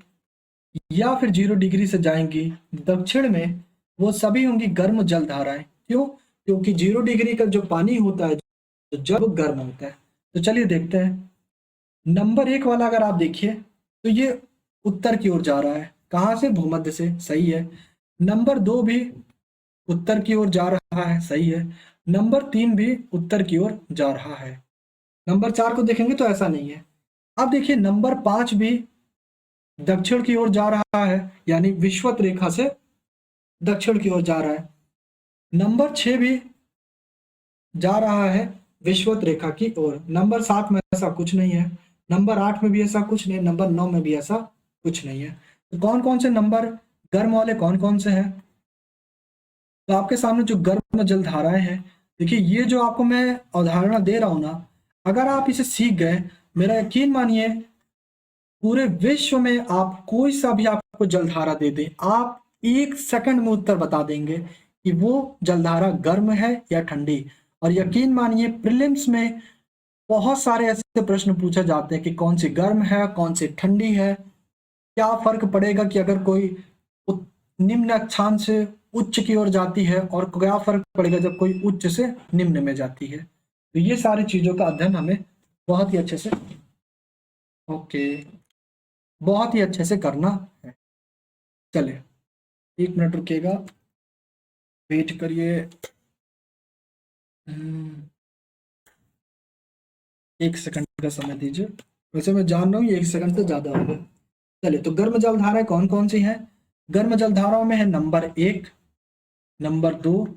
या फिर 0 डिग्री से जाएंगी दक्षिण में, वो सभी होंगी गर्म जलधाराएं। क्यों? क्योंकि 0 डिग्री का जो पानी होता है तो जब गर्म होता है। तो चलिए देखते हैं, नंबर 1 वाला अगर आप देखिए तो ये उत्तर की ओर जा रहा है, कहाँ से? भूमध्य से, सही है। नंबर 2 भी उत्तर की ओर जा रहा है, सही है। नंबर 3 भी उत्तर की ओर जा रहा है। नंबर 4 को देखेंगे तो ऐसा नहीं है। अब देखिए नंबर 5 भी दक्षिण की ओर जा रहा है, यानी विषुवत रेखा से दक्षिण की ओर जा रहा है। नंबर 6 भी जा रहा है विषुवत रेखा की ओर। नंबर 7 में ऐसा कुछ नहीं है, नंबर 8 में भी ऐसा कुछ नहीं, नंबर 9 में भी ऐसा कुछ नहीं है। तो कौन कौन से नंबर गर्म वाले कौन कौन से हैं? तो आपके सामने जो गर्म जल धाराएं हैं, देखिए ये जो आपको मैं अवधारणा दे रहा हूं ना, अगर आप इसे सीख गए, मेरा यकीन मानिए पूरे विश्व में आप कोई सा भी आपको जलधारा दे दे, आप 1 सेकंड में उत्तर बता देंगे कि वो जलधारा गर्म है या ठंडी। और यकीन मानिए प्रीलिम्स में बहुत सारे ऐसे प्रश्न पूछे जाते हैं कि कौन सी गर्म है, कौन सी ठंडी है, क्या फर्क पड़ेगा कि अगर कोई निम्न अक्षांश से उच्च की ओर जाती है, और क्या फर्क पड़ेगा जब कोई उच्च से निम्न में जाती है। तो ये सारी चीजों का अध्ययन हमें बहुत ही अच्छे से ओके बहुत ही अच्छे से करना है। चले 1 मिनट रुकिएगा, वेट करिए। 1 सेकंड का समय दीजिए। वैसे मैं जान रहा हूँ ये 1 सेकंड से ज्यादा हो गया। चलिए, तो गर्म जल धाराएं कौन कौन सी हैं? गर्म जल धाराओं में है नंबर 1, नंबर 2,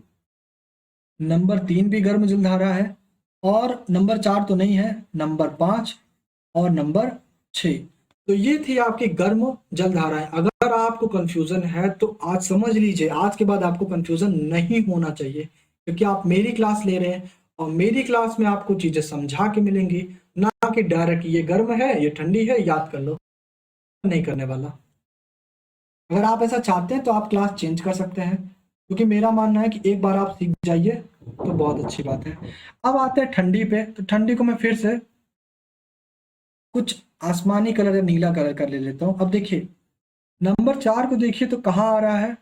नंबर 3 भी गर्म जल धारा है, और नंबर 4 तो नहीं है, नंबर 5 और नंबर 6। तो ये थी आपकी गर्म जल धाराएं। अगर आपको कंफ्यूजन है तो आज समझ लीजिए, आज के बाद आपको कंफ्यूजन नहीं होना चाहिए, क्योंकि आप मेरी क्लास ले रहे हैं और मेरी क्लास में आपको चीजें समझा के मिलेंगी, ना कि डायरेक्ट ये गर्म है ये ठंडी है याद कर लो। नहीं करने वाला। अगर आप ऐसा चाहते हैं तो आप क्लास चेंज कर सकते हैं, क्योंकि मेरा मानना है कि एक बार आप सीख जाइए तो बहुत अच्छी बात है। अब आते हैं ठंडी पे। तो ठंडी को मैं फिर से कुछ आसमानी कलर या नीला कलर कर ले लेता हूं। अब देखिए नंबर 4 को देखिए तो कहाँ आ रहा है?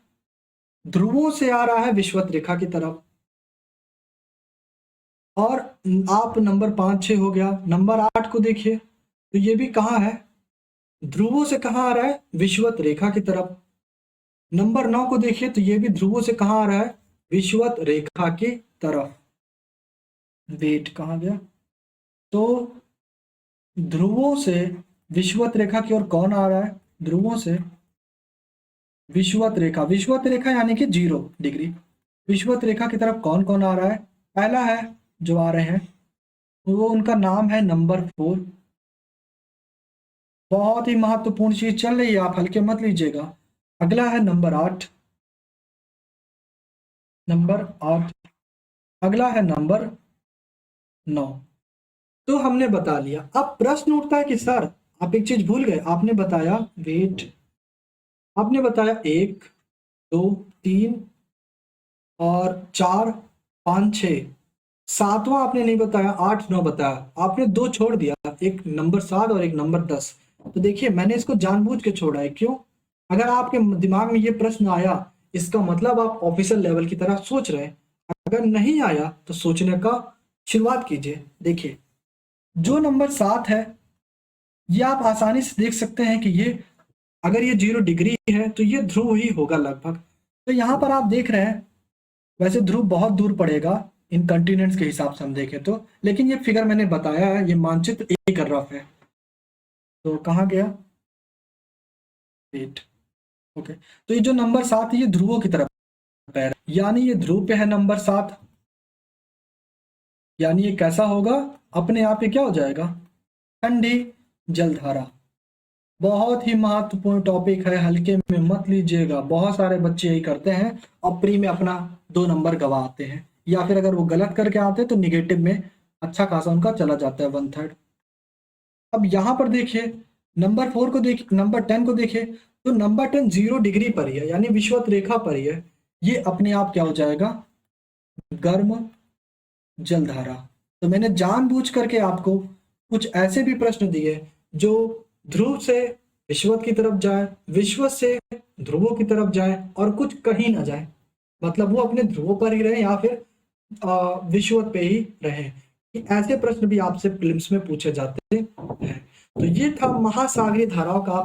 ध्रुवों से आ रहा है विषुवत रेखा की तरफ। और आप नंबर 5 6 हो गया। नंबर 8 को देखिए तो ये भी कहाँ है? ध्रुवों से कहाँ आ रहा है? विषुवत रेखा की तरफ। नंबर 9 को देखिए तो ये भी ध्रुवों से कहाँ आ रहा है? विषुवत रेखा की तरफ। वेट कहाँ गया? तो ध्रुवों से विषुवत रेखा की ओर कौन आ रहा है? ध्रुवों से विषुवत रेखा यानी कि 0 डिग्री। विषुवत रेखा की तरफ कौन कौन आ रहा है? पहला है जो आ रहे हैं वो उनका नाम है नंबर 4। बहुत ही महत्वपूर्ण चीज चल रही है, आप हल्के मत लीजिएगा। अगला है नंबर 8। नंबर 8। अगला है नंबर 9। तो हमने बता लिया। अब प्रश्न उठता है कि सर आप एक चीज भूल गए। आपने बताया, वेट, आपने बताया 1 2 3 और 4 5 6, सातवां आपने नहीं बताया, 8 9 बताया। आपने 2 छोड़ दिया, एक नंबर 7 और एक नंबर 10। तो देखिए मैंने इसको जानबूझ के छोड़ा है। क्यों? अगर आपके दिमाग में ये प्रश्न आया, इसका मतलब आप ऑफिसर लेवल की तरह सोच रहे हैं। अगर नहीं आया तो सोचने का शुरुआत कीजिए। देखिए जो नंबर 7 है, ये आप आसानी से देख सकते हैं कि ये अगर ये 0 डिग्री है तो ये ध्रुव ही होगा लगभग। तो यहाँ पर आप देख रहे हैं, वैसे ध्रुव बहुत दूर पड़ेगा इन कंटिनेंट्स के हिसाब से हम देखें तो, लेकिन ये फिगर मैंने बताया है, ये मानचित्र एक रफ है। तो कहाँ गया? 8। ओके, तो ये जो नंबर 7 है ये ध्रुवों की तरफ पैर, यानी ये ध्रुव पे है नंबर 7, यानी ये कैसा होगा? अपने आप ये क्या हो जाएगा? ठंडी जलधारा। बहुत ही महत्वपूर्ण टॉपिक है, हल्के में मत लीजिएगा। बहुत सारे बच्चे यही करते हैं और प्री में अपना 2 नंबर गवाते हैं, या फिर अगर वो गलत करके आते हैं तो निगेटिव में अच्छा खासा उनका चला जाता है 1/3। अब यहाँ पर देखिए नंबर 4 को देखिए, नंबर 10 को देखिए तो नंबर 10 0 डिग्री पर ही है, यानी विषुवत रेखा पर ही है। ये अपने आप क्या हो जाएगा? गर्म जलधारा। तो मैंने जानबूझ करके आपको कुछ ऐसे भी प्रश्न दिए जो ध्रुव से विषुवत की तरफ जाए, विषुवत से ध्रुवों की तरफ जाए, और कुछ कहीं ना जाए, मतलब वो अपने ध्रुवों पर ही रहे या फिर विषुवत पे ही रहे। कि ऐसे प्रश्न भी आपसे प्रीलिम्स में पूछे जाते हैं। तो ये था महासागरीय धाराओं का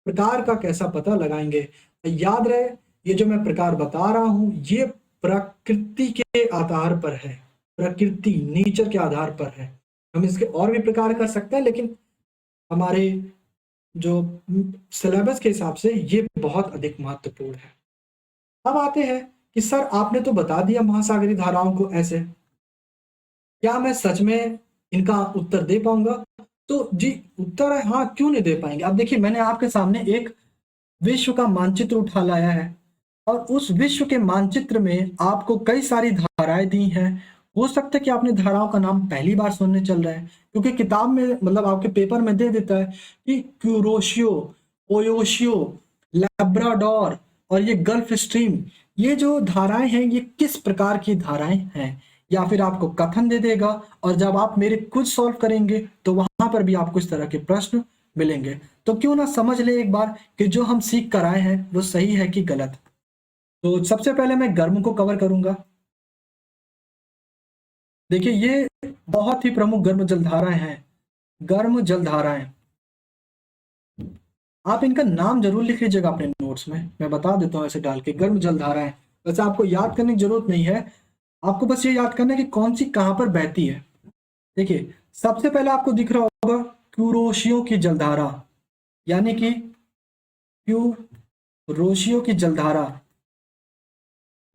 प्रकार का कैसा पता लगाएंगे। याद रहे, ये जो मैं प्रकार बता रहा हूं ये प्रकृति के आधार पर है, प्रकृति नेचर के आधार पर है। हम इसके और भी प्रकार कर सकते हैं, लेकिन हमारे जो सिलेबस के हिसाब से ये बहुत अधिक महत्वपूर्ण है। अब आते हैं कि सर आपने तो बता दिया महासागरीय धाराओं को ऐसे, क्या मैं सच में इनका उत्तर दे पाऊंगा? तो जी उत्तर है हाँ, क्यों नहीं दे पाएंगे। अब देखिए मैंने आपके सामने एक विश्व का मानचित्र उठा लाया है और उस विश्व के मानचित्र में आपको कई सारी धाराएं दी हैं। हो सकता है कि आपने धाराओं का नाम पहली बार सुनने चल रहा है, क्योंकि किताब में मतलब आपके पेपर में दे देता है कि क्यूरोशियो, ओयोशियो, लैब्राडोर और ये गल्फ स्ट्रीम, ये जो धाराएं हैं ये किस प्रकार की धाराएं हैं, या फिर आपको कथन दे देगा। और जब आप मेरे कुछ सॉल्व करेंगे तो वहां पर भी आपको इस तरह के प्रश्न मिलेंगे। तो क्यों ना समझ ले एक बार कि जो हम सीख कर आए हैं वो सही है कि गलत। तो सबसे पहले मैं गर्म को कवर करूंगा। देखिए ये बहुत ही प्रमुख गर्म जलधाराएं हैं। गर्म जलधाराएं, आप इनका नाम जरूर लिख लीजिएगा अपने नोट्स में, मैं बता देता हूँ ऐसे डाल के। गर्म जलधाराएं, वैसे आपको याद करने की जरूरत नहीं है, आपको बस ये याद करना है कि कौन सी कहां पर बहती है। देखिए सबसे पहले आपको दिख रहा होगा क्यूरोशियो की जलधारा, यानी कि क्यूरोशियो की जलधारा,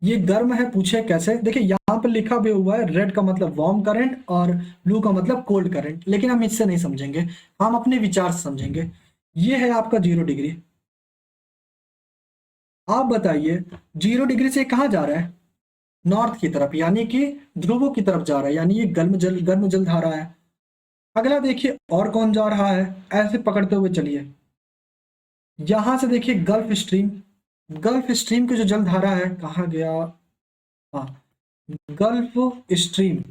ये गर्म है। पूछे कैसे? देखिए यहाँ पर लिखा भी हुआ है, रेड का मतलब वार्म करंट और ब्लू का मतलब कोल्ड करंट, लेकिन हम इससे नहीं समझेंगे, हम अपने विचार से समझेंगे। ये है आपका 0 डिग्री। आप बताइए 0 डिग्री से कहाँ जा रहा है? नॉर्थ की तरफ, यानी कि ध्रुवों की तरफ जा रहा है, यानी ये गर्म जल धारा है। अगला देखिए और कौन जा रहा है, ऐसे पकड़ते हुए चलिए। यहां से देखिए गल्फ स्ट्रीम, गल्फ स्ट्रीम की जो जल धारा है, कहाँ गया, हाँ गल्फ स्ट्रीम।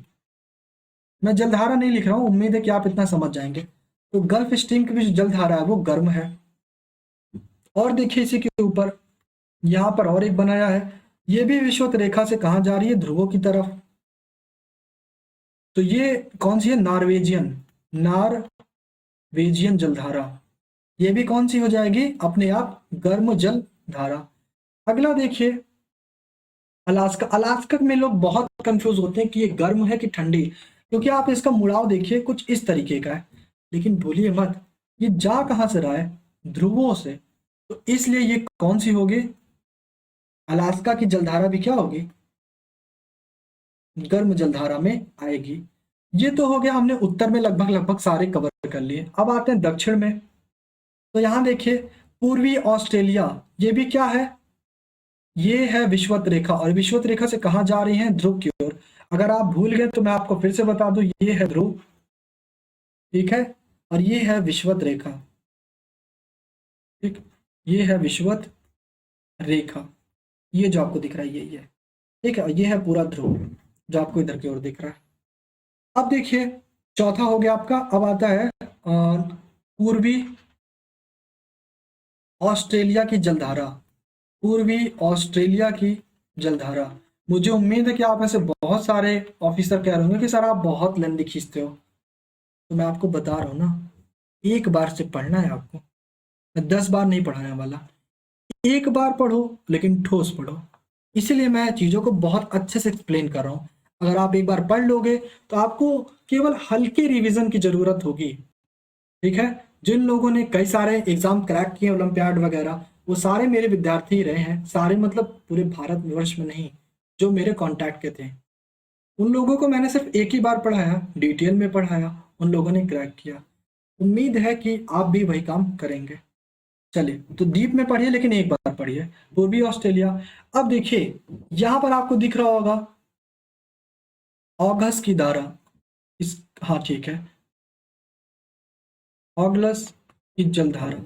मैं जलधारा नहीं लिख रहा हूं, उम्मीद है कि आप इतना समझ जाएंगे। तो गल्फ स्ट्रीम की भी जो जलधारा है वो गर्म है। और देखिए इसी के ऊपर यहां पर और एक बनाया है, ये भी विषुवत रेखा से कहाँ जा रही है? ध्रुवों की तरफ। तो ये कौन सी है? नॉर्वेजियन, नॉर्वेजियन जलधारा। ये भी कौन सी हो जाएगी? अपने आप गर्म जल धारा। अगला देखिए अलास्का। अलास्का में लोग बहुत कंफ्यूज होते हैं कि ये गर्म है कि ठंडी, क्योंकि आप इसका मुड़ाव देखिए कुछ इस तरीके का है। लेकिन भूलिए मत ये जा कहां से रहा है? ध्रुवों से। तो इसलिए ये कौन सी होगी? अलास्का की जलधारा भी क्या होगी? गर्म जलधारा में आएगी। ये तो हो गया, हमने उत्तर में लगभग लगभग सारे कवर कर लिए। अब आते हैं दक्षिण में। तो यहां देखिए पूर्वी ऑस्ट्रेलिया, ये भी क्या है? ये है विषुवत रेखा, और विषुवत रेखा से कहाँ जा रही है? ध्रुव की ओर। अगर आप भूल गए तो मैं आपको फिर से बता दूं, ये है ध्रुव, ठीक है, और ये है विषुवत रेखा, ठीक, ये है विषुवत रेखा, ये जो आपको दिख रहा है ये है, ठीक है, और ये है पूरा ध्रुव जो आपको इधर की ओर दिख रहा है। अब देखिए चौथा हो गया आपका। अब आता है पूर्वी ऑस्ट्रेलिया की जलधारा, पूर्वी ऑस्ट्रेलिया की जलधारा। मुझे उम्मीद है कि आप ऐसे बहुत सारे ऑफिसर कह रहे होंगे कि सर आप बहुत लंबी खींचते हो। तो मैं आपको बता रहा हूँ ना, एक बार से पढ़ना है आपको, मैं 10 बार नहीं पढ़ाने वाला। एक बार पढ़ो लेकिन ठोस पढ़ो, इसीलिए मैं चीज़ों को बहुत अच्छे से एक्सप्लेन कर रहा हूँ। अगर आप एक बार पढ़ लोगे तो आपको केवल हल्के रिवीजन की जरूरत होगी, ठीक है। जिन लोगों ने कई सारे एग्जाम क्रैक किए ओलंपियाड वगैरह, वो सारे मेरे विद्यार्थी रहे हैं, सारे मतलब पूरे भारत वर्ष में नहीं, जो मेरे कांटेक्ट के थे उन लोगों को मैंने सिर्फ एक ही बार पढ़ाया, डिटेल में पढ़ाया, उन लोगों ने क्रैक किया। उम्मीद है कि आप भी वही काम करेंगे। चलिए तो डीप में पढ़िए, लेकिन एक बार पढ़िए पूर्वी ऑस्ट्रेलिया। अब देखिए यहां पर आपको दिख रहा होगा ऑगस्ट की धारा, इस, हाँ ठीक है, ऑगलस की जलधारा,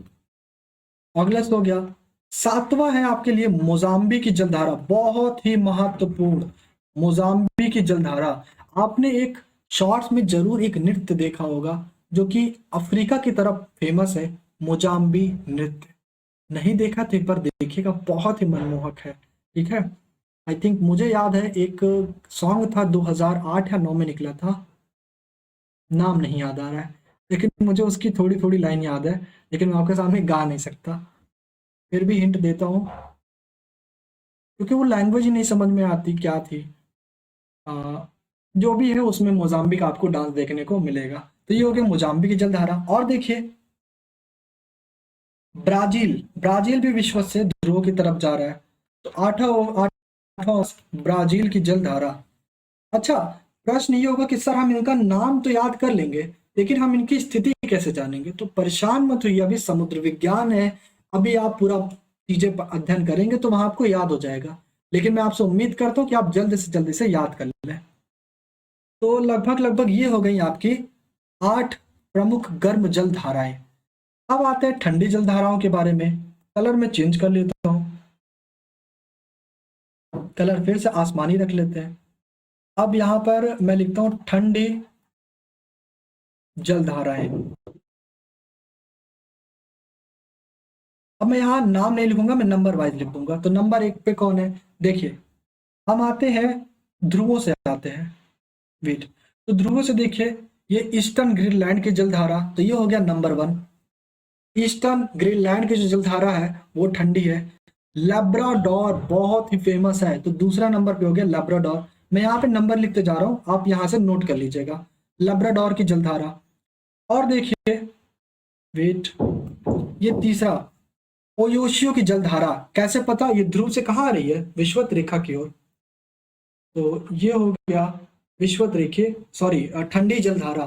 ऑगलस हो गया। सातवां है आपके लिए मोजाम्बी की जलधारा, बहुत ही महत्वपूर्ण, मोजाम्बी की जलधारा। आपने एक शॉर्ट्स में जरूर एक नृत्य देखा होगा जो कि अफ्रीका की तरफ फेमस है, मोजाम्बी नृत्य। नहीं देखा तो एक बार देखिएगा, बहुत ही मनमोहक है, ठीक है। आई थिंक मुझे याद है एक सॉन्ग था 2008 या 9 में निकला था, नाम नहीं याद आ रहा है, लेकिन मुझे उसकी थोड़ी थोड़ी लाइन याद है, लेकिन मैं आपके सामने गा नहीं सकता। फिर भी हिंट देता हूँ, क्योंकि वो लैंग्वेज ही नहीं समझ में आती क्या थी। जो भी है उसमें मोजाम्बिक आपको डांस देखने को मिलेगा। तो ये हो गया मोजाम्बिक की जलधारा। और देखिए ब्राजील, ब्राजील भी विश्व से ध्रुव की तरफ जा रहा है। तो आठवां ब्राजील की जलधारा। अच्छा, प्रश्न ये होगा कि सर हम इनका नाम तो याद कर लेंगे, लेकिन हम इनकी स्थिति कैसे जानेंगे? तो परेशान मत होइए, अभी समुद्र विज्ञान है, अभी आप पूरा चीजें अध्ययन करेंगे तो वहां आपको याद हो जाएगा। लेकिन मैं आपसे उम्मीद करता हूँ कि आप जल्द से याद कर लें। तो लगभग लगभग ये हो गई आपकी 8 प्रमुख गर्म जल धाराएं। अब आते हैं ठंडी जल धाराओं के बारे में। कलर में चेंज कर लेता हूँ, कलर फिर से आसमानी रख लेते हैं। अब यहाँ पर मैं लिखता हूँ ठंडी जल धाराएं। अब मैं यहाँ नाम नहीं लिखूंगा, मैं नंबर वाइज लिख दूंगा। तो नंबर 1 पे कौन है? देखिए, हम आते हैं ध्रुवों से आते हैं। वेट, तो ध्रुवों से देखिए, ये ईस्टर्न ग्रीनलैंड की जलधारा, तो ये हो गया नंबर 1। ईस्टर्न ग्रीनलैंड की जो जलधारा है वो ठंडी है। लेब्राडोर बहुत ही फेमस है, तो दूसरा नंबर पे हो गया लेब्राडोर। मैं यहाँ पे नंबर लिखते जा रहा हूँ, आप यहाँ से नोट कर लीजिएगा, लेब्राडोर की जलधारा। और देखिए, वेट, ये तीसरा ओयोशियो की जलधारा। कैसे पता? ये ध्रुव से कहाँ आ रही है? विषुवत रेखा की ओर। तो ये हो गया विषुवत रेखे, सॉरी, ठंडी जलधारा।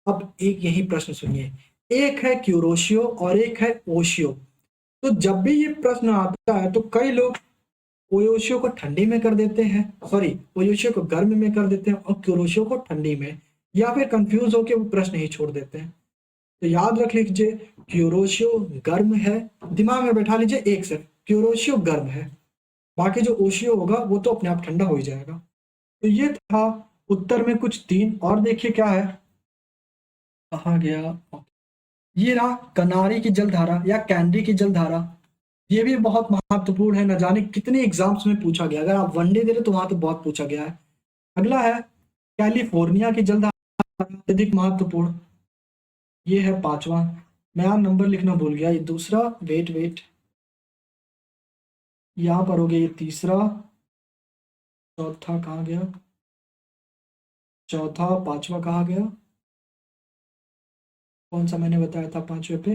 अब एक यही प्रश्न सुनिए, एक है क्यूरोशियो और एक है ओशियो। तो जब भी ये प्रश्न आता है तो कई लोग ओयोशियो को ठंडी में कर देते हैं, सॉरी, ओयोशियो को गर्म में कर देते हैं और क्यूरोशियो को ठंडी में, या फिर कंफ्यूज होकर वो प्रश्न ही छोड़ देते हैं। तो याद रख लीजिए, क्यूरोशियो गर्म है, दिमाग में बैठा लीजिए एक से, क्यूरोशियो गर्म है, बाकी जो ओशियो होगा वो तो अपने आप ठंडा हो ही जाएगा। तो ये था उत्तर में कुछ 3। और देखिए क्या है, कहा गया, ये रहा कनारी की जलधारा या कैनरी की जलधारा। ये भी बहुत महत्वपूर्ण है, न जाने कितने एग्जाम्स में पूछा गया। अगर आप वनडे दे रहे तो वहां तो बहुत पूछा गया है। अगला है कैलिफोर्निया की जलधारा, अत्यधिक महत्वपूर्ण। ये है 5वां। मैं यहाँ नंबर लिखना भूल गया, ये दूसरा, वेट वेट, यहाँ पर हो गया ये तीसरा, चौथा कहाँ गया, चौथा, 5वां कहाँ गया, कौन सा मैंने बताया था 5वें पे,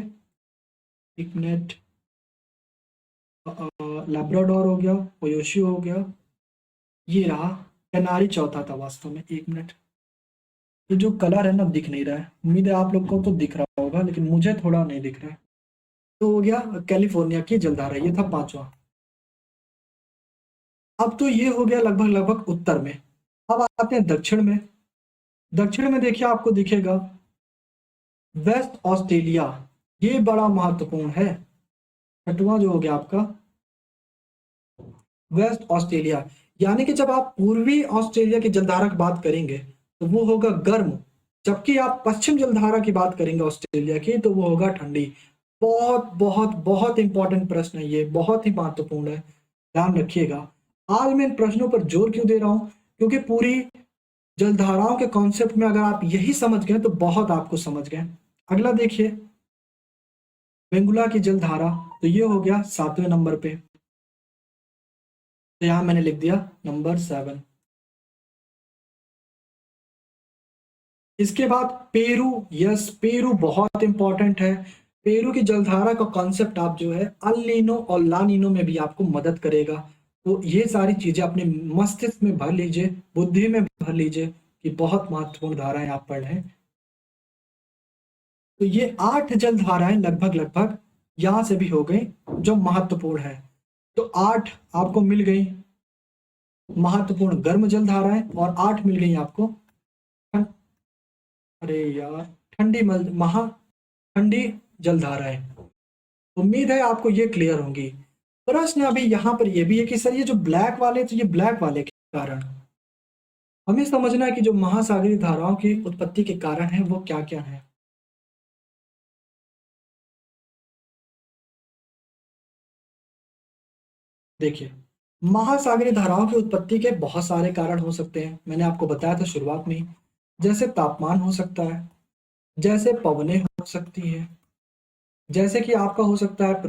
एक मिनट, लैब्राडोर हो गया, ओयोशियो हो गया, ये रहा कैनारी चौथा था वास्तव में। एक मिनट, ये जो कलर है ना दिख नहीं रहा है, उम्मीद है आप लोग को तो दिख रहा होगा, लेकिन मुझे थोड़ा नहीं दिख रहा है। तो हो गया कैलिफोर्निया की जलधारा, ये था 5वां। अब तो ये हो गया लगभग लगभग उत्तर में। अब आते हैं दक्षिण में। दक्षिण में देखिए आपको दिखेगा वेस्ट ऑस्ट्रेलिया, ये बड़ा महत्वपूर्ण है। 6वां जो हो गया आपका वेस्ट ऑस्ट्रेलिया, यानी कि जब आप पूर्वी ऑस्ट्रेलिया की जलधारा की बात करेंगे तो वो होगा गर्म, जबकि आप पश्चिम जलधारा की बात करेंगे ऑस्ट्रेलिया की तो वो होगा ठंडी। बहुत बहुत बहुत इंपॉर्टेंट प्रश्न है, ये बहुत ही महत्वपूर्ण है, ध्यान रखिएगा। आज मैं इन प्रश्नों पर जोर क्यों दे रहा हूं? क्योंकि पूरी जलधाराओं के कॉन्सेप्ट में अगर आप यही समझ गए तो बहुत आपको समझ गए। अगला देखिए, वेंगुला की जलधारा, तो ये हो गया 7वें नंबर पे, तो यहां मैंने लिख दिया नंबर 7। इसके बाद पेरू, यस पेरू बहुत इंपॉर्टेंट है। पेरू की जलधारा का कॉन्सेप्ट आप जो है अल नीनो और ला नीनो में भी आपको मदद करेगा। तो ये सारी चीजें अपने मस्तिष्क में भर लीजिए, बुद्धि में भर लीजिए कि बहुत महत्वपूर्ण धाराएं आप पढ़ रहे हैं। तो ये 8 जलधाराएं लगभग लगभग यहां से भी हो गई जो महत्वपूर्ण है। तो 8 आपको मिल गई महत्वपूर्ण गर्म जलधाराएं और 8 मिल गई आपको अरे यार ठंडी महा ठंडी जलधाराएं। उम्मीद है आपको ये क्लियर होंगी। प्रश्न अभी यहाँ पर ये भी है कि सर ये जो ब्लैक वाले, तो ये ब्लैक वाले के कारण हमें समझना है कि जो महासागरीय धाराओं की उत्पत्ति के कारण है वो क्या क्या है। देखिए, महासागरीय धाराओं की उत्पत्ति के बहुत सारे कारण हो सकते हैं, मैंने आपको बताया था शुरुआत में ही। जैसे तापमान हो सकता है, जैसे पवनें हो सकती है, जैसे कि आपका हो सकता है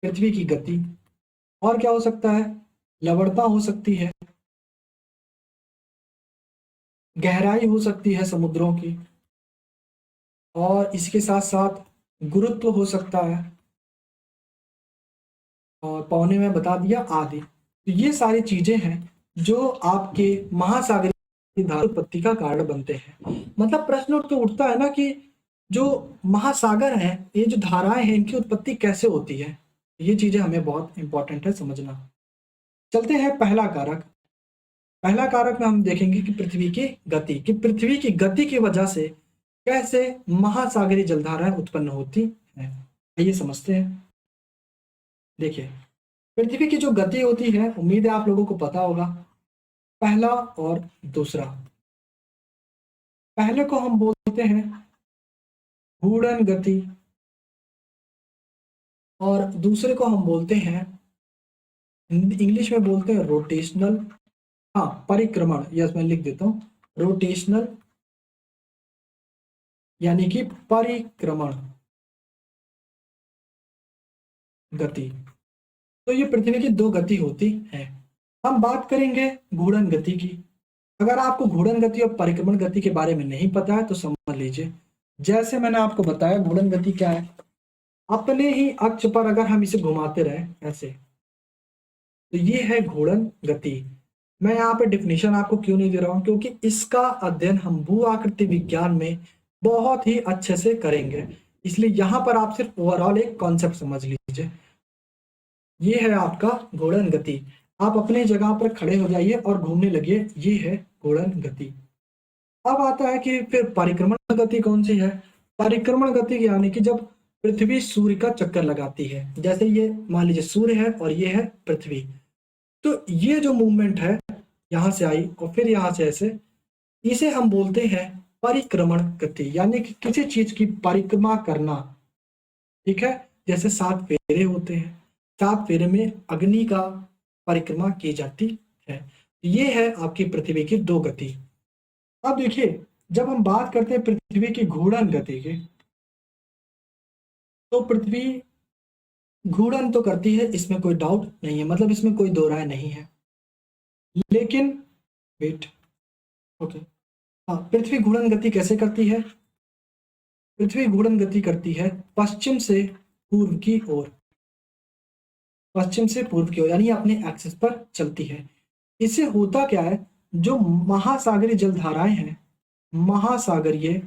पृथ्वी की गति, और क्या हो सकता है, लवणता हो सकती है, गहराई हो सकती है समुद्रों की, और इसके साथ साथ गुरुत्व हो सकता है, और पौने में बता दिया आदि। तो ये सारी चीजें हैं जो आपके महासागरीय धारा उत्पत्ति का कारण बनते हैं। मतलब प्रश्न उठता है ना कि जो महासागर है, ये जो धाराएं हैं, इनकी उत्पत्ति कैसे होती है। ये चीजें हमें बहुत इंपॉर्टेंट है समझना। चलते हैं पहला कारक। पहला कारक में हम देखेंगे कि पृथ्वी की गति, कि पृथ्वी की गति की वजह से कैसे महासागरीय जलधाराएं उत्पन्न होती हैं। आइए समझते हैं। देखिए, पृथ्वी की जो गति होती है, उम्मीद है आप लोगों को पता होगा। पहला और दूसरा, पहले को हम बोलते हैं घूर्णन गति, और दूसरे को हम बोलते हैं, इंग्लिश में बोलते हैं रोटेशनल, हाँ परिक्रमण, यस मैं लिख देता हूं, रोटेशनल यानी कि परिक्रमण गति। तो ये पृथ्वी की दो गति होती है। हम बात करेंगे घूर्णन गति की। अगर आपको घूर्णन गति और परिक्रमण गति के बारे में नहीं पता है तो समझ लीजिए। जैसे मैंने आपको बताया, घूर्णन गति क्या है, अपने ही अक्ष पर अगर हम इसे घुमाते रहे ऐसे, तो ये है घूर्णन गति। मैं यहाँ पे डिफिनेशन आपको क्यों नहीं दे रहा हूँ, क्योंकि इसका अध्ययन हम भू आकृति विज्ञान में बहुत ही अच्छे से करेंगे, इसलिए यहाँ पर आप सिर्फ ओवरऑल एक कॉन्सेप्ट समझ लीजिए। ये है आपका घूर्णन गति। आप अपने जगह पर खड़े हो जाइए और घूमने लगिए, ये है घूर्णन गति। अब आता है कि फिर परिक्रमण गति कौन सी है। परिक्रमण गति यानी कि जब पृथ्वी सूर्य का चक्कर लगाती है, जैसे ये मान लीजिए सूर्य है और ये है पृथ्वी, तो ये जो मूवमेंट है, यहां से आई और फिर यहां से ऐसे, इसे हम बोलते हैं परिक्रमण गति, यानी कि किसी चीज की परिक्रमा करना। ठीक है, जैसे 7 फेरे होते हैं, 7 फेरे में अग्नि का परिक्रमा की जाती है। ये है आपकी पृथ्वी की दो गति। अब देखिए, जब हम बात करते हैं पृथ्वी की घूर्णन गति की, तो पृथ्वी घूर्णन तो करती है, इसमें कोई डाउट नहीं है, मतलब इसमें कोई दो राय नहीं है। लेकिन वेट, ओके, हाँ, पृथ्वी घूर्णन गति कैसे करती है। पृथ्वी घूर्णन गति करती है पश्चिम से पूर्व की ओर, पश्चिम से पूर्व की ओर, यानी अपने एक्सिस पर चलती है। इससे होता क्या है, जो महासागरीय जलधाराएं हैं, महासागरीय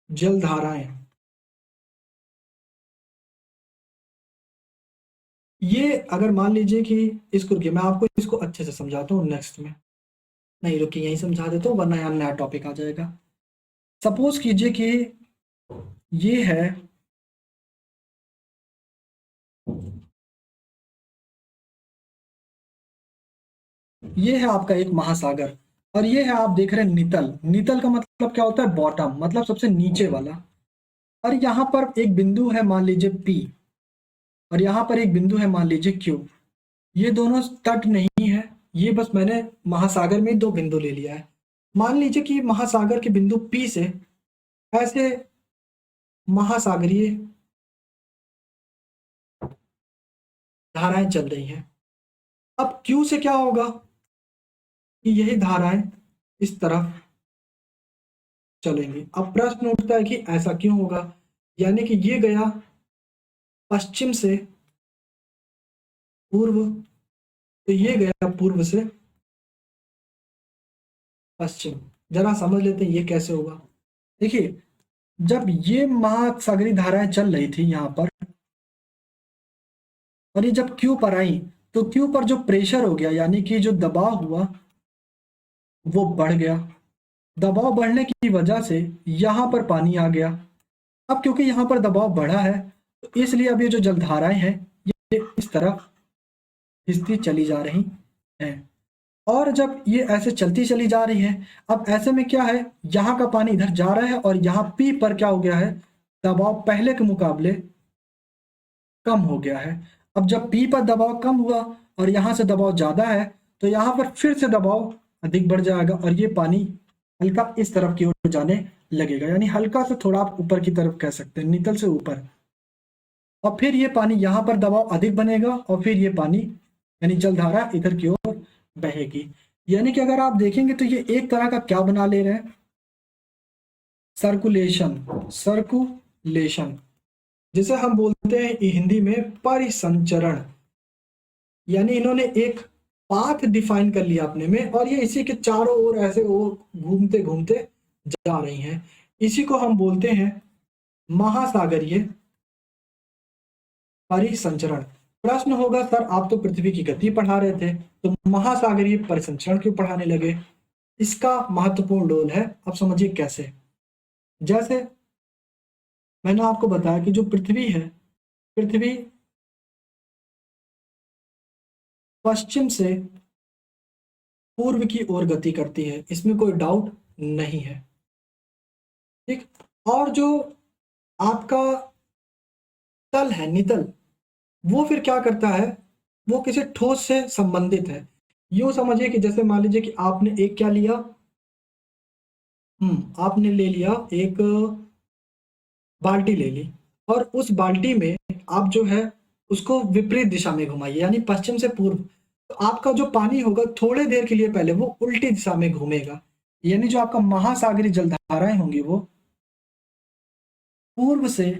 जलधाराएं, ये अगर मान लीजिए कि इसको, रुकिए मैं आपको इसको अच्छे से समझाता हूँ नेक्स्ट में, नहीं रुकिए यही समझा देता हूँ वरना यहाँ नया टॉपिक आ जाएगा। सपोज कीजिए कि ये है, ये है आपका एक महासागर, और ये है आप देख रहे हैं नितल। नितल का मतलब क्या होता है, बॉटम, मतलब सबसे नीचे वाला। और यहाँ पर एक बिंदु है मान लीजिए P, और यहाँ पर एक बिंदु है मान लीजिए Q। ये दोनों तट नहीं है, ये बस मैंने महासागर में दो बिंदु ले लिया है। मान लीजिए कि महासागर के बिंदु P से ऐसे महासागरीय धाराएं चल रही हैं। अब Q से क्या होगा कि यही धाराएं इस तरफ चलेंगी। अब प्रश्न उठता है कि ऐसा क्यों होगा, यानी कि ये गया पश्चिम से पूर्व, तो ये गया पूर्व से पश्चिम। जरा समझ लेते हैं ये कैसे होगा। देखिए, जब ये महासागरीय धाराएं चल रही थी यहाँ पर, और ये जब क्यू पर आई, तो क्यू पर जो प्रेशर हो गया, यानी कि जो दबाव हुआ वो बढ़ गया। दबाव बढ़ने की वजह से यहाँ पर पानी आ गया। अब क्योंकि यहाँ पर दबाव बढ़ा है, तो इसलिए अब ये जो जलधाराएं हैं ये इस तरफ खिंचती चली जा रही हैं। और जब ये ऐसे चलती चली जा रही है, अब ऐसे में क्या है, यहाँ का पानी इधर जा रहा है और यहाँ पी पर क्या हो गया है, दबाव पहले के मुकाबले कम हो गया है। अब जब पी पर दबाव कम हुआ और यहाँ से दबाव ज़्यादा है, तो यहाँ पर फिर से दबाव अधिक बढ़ जाएगा और ये पानी हल्का इस तरफ की ओर जाने लगेगा, यानी हल्का से थोड़ा आप ऊपर की तरफ कह सकते हैं, नितल से ऊपर। और फिर ये पानी यहाँ पर दबाव अधिक बनेगा और फिर ये पानी यानी जलधारा इधर की ओर बहेगी। यानी कि अगर आप देखेंगे तो ये एक तरह का क्या बना ले रहे हैं, सर्कुलेशन, सर्कुलेशन, जिसे हम बोलते हैं हिंदी में परिसंचरण। यानी इन्होंने एक पाथ डिफाइन कर लिया अपने में और ये इसी के चारों ओर ऐसे वो घूमते घूमते जा रही हैं। इसी को हम बोलते हैं महासागरीय परिसंचरण। प्रश्न होगा सर आप तो पृथ्वी की गति पढ़ा रहे थे तो महासागरीय परिसंचरण क्यों पढ़ाने लगे? इसका महत्वपूर्ण रोल है, अब समझिए कैसे। जैसे मैंने आपको बताया कि जो पृथ्वी है, पृथ्वी पश्चिम से पूर्व की ओर गति करती है, इसमें कोई डाउट नहीं है, ठीक। और जो आपका तल है, नितल, वो फिर क्या करता है, वो किसी ठोस से संबंधित है। यूं समझिए कि जैसे मान लीजिए कि आपने एक क्या लिया, आपने ले लिया एक बाल्टी ले ली और उस बाल्टी में आप जो है उसको विपरीत दिशा में घुमाइए, यानी पश्चिम से पूर्व। तो आपका जो पानी होगा थोड़े देर के लिए पहले वो उल्टी दिशा में घूमेगा, यानी जो आपका महासागरीय जलधाराएं होंगी वो पूर्व से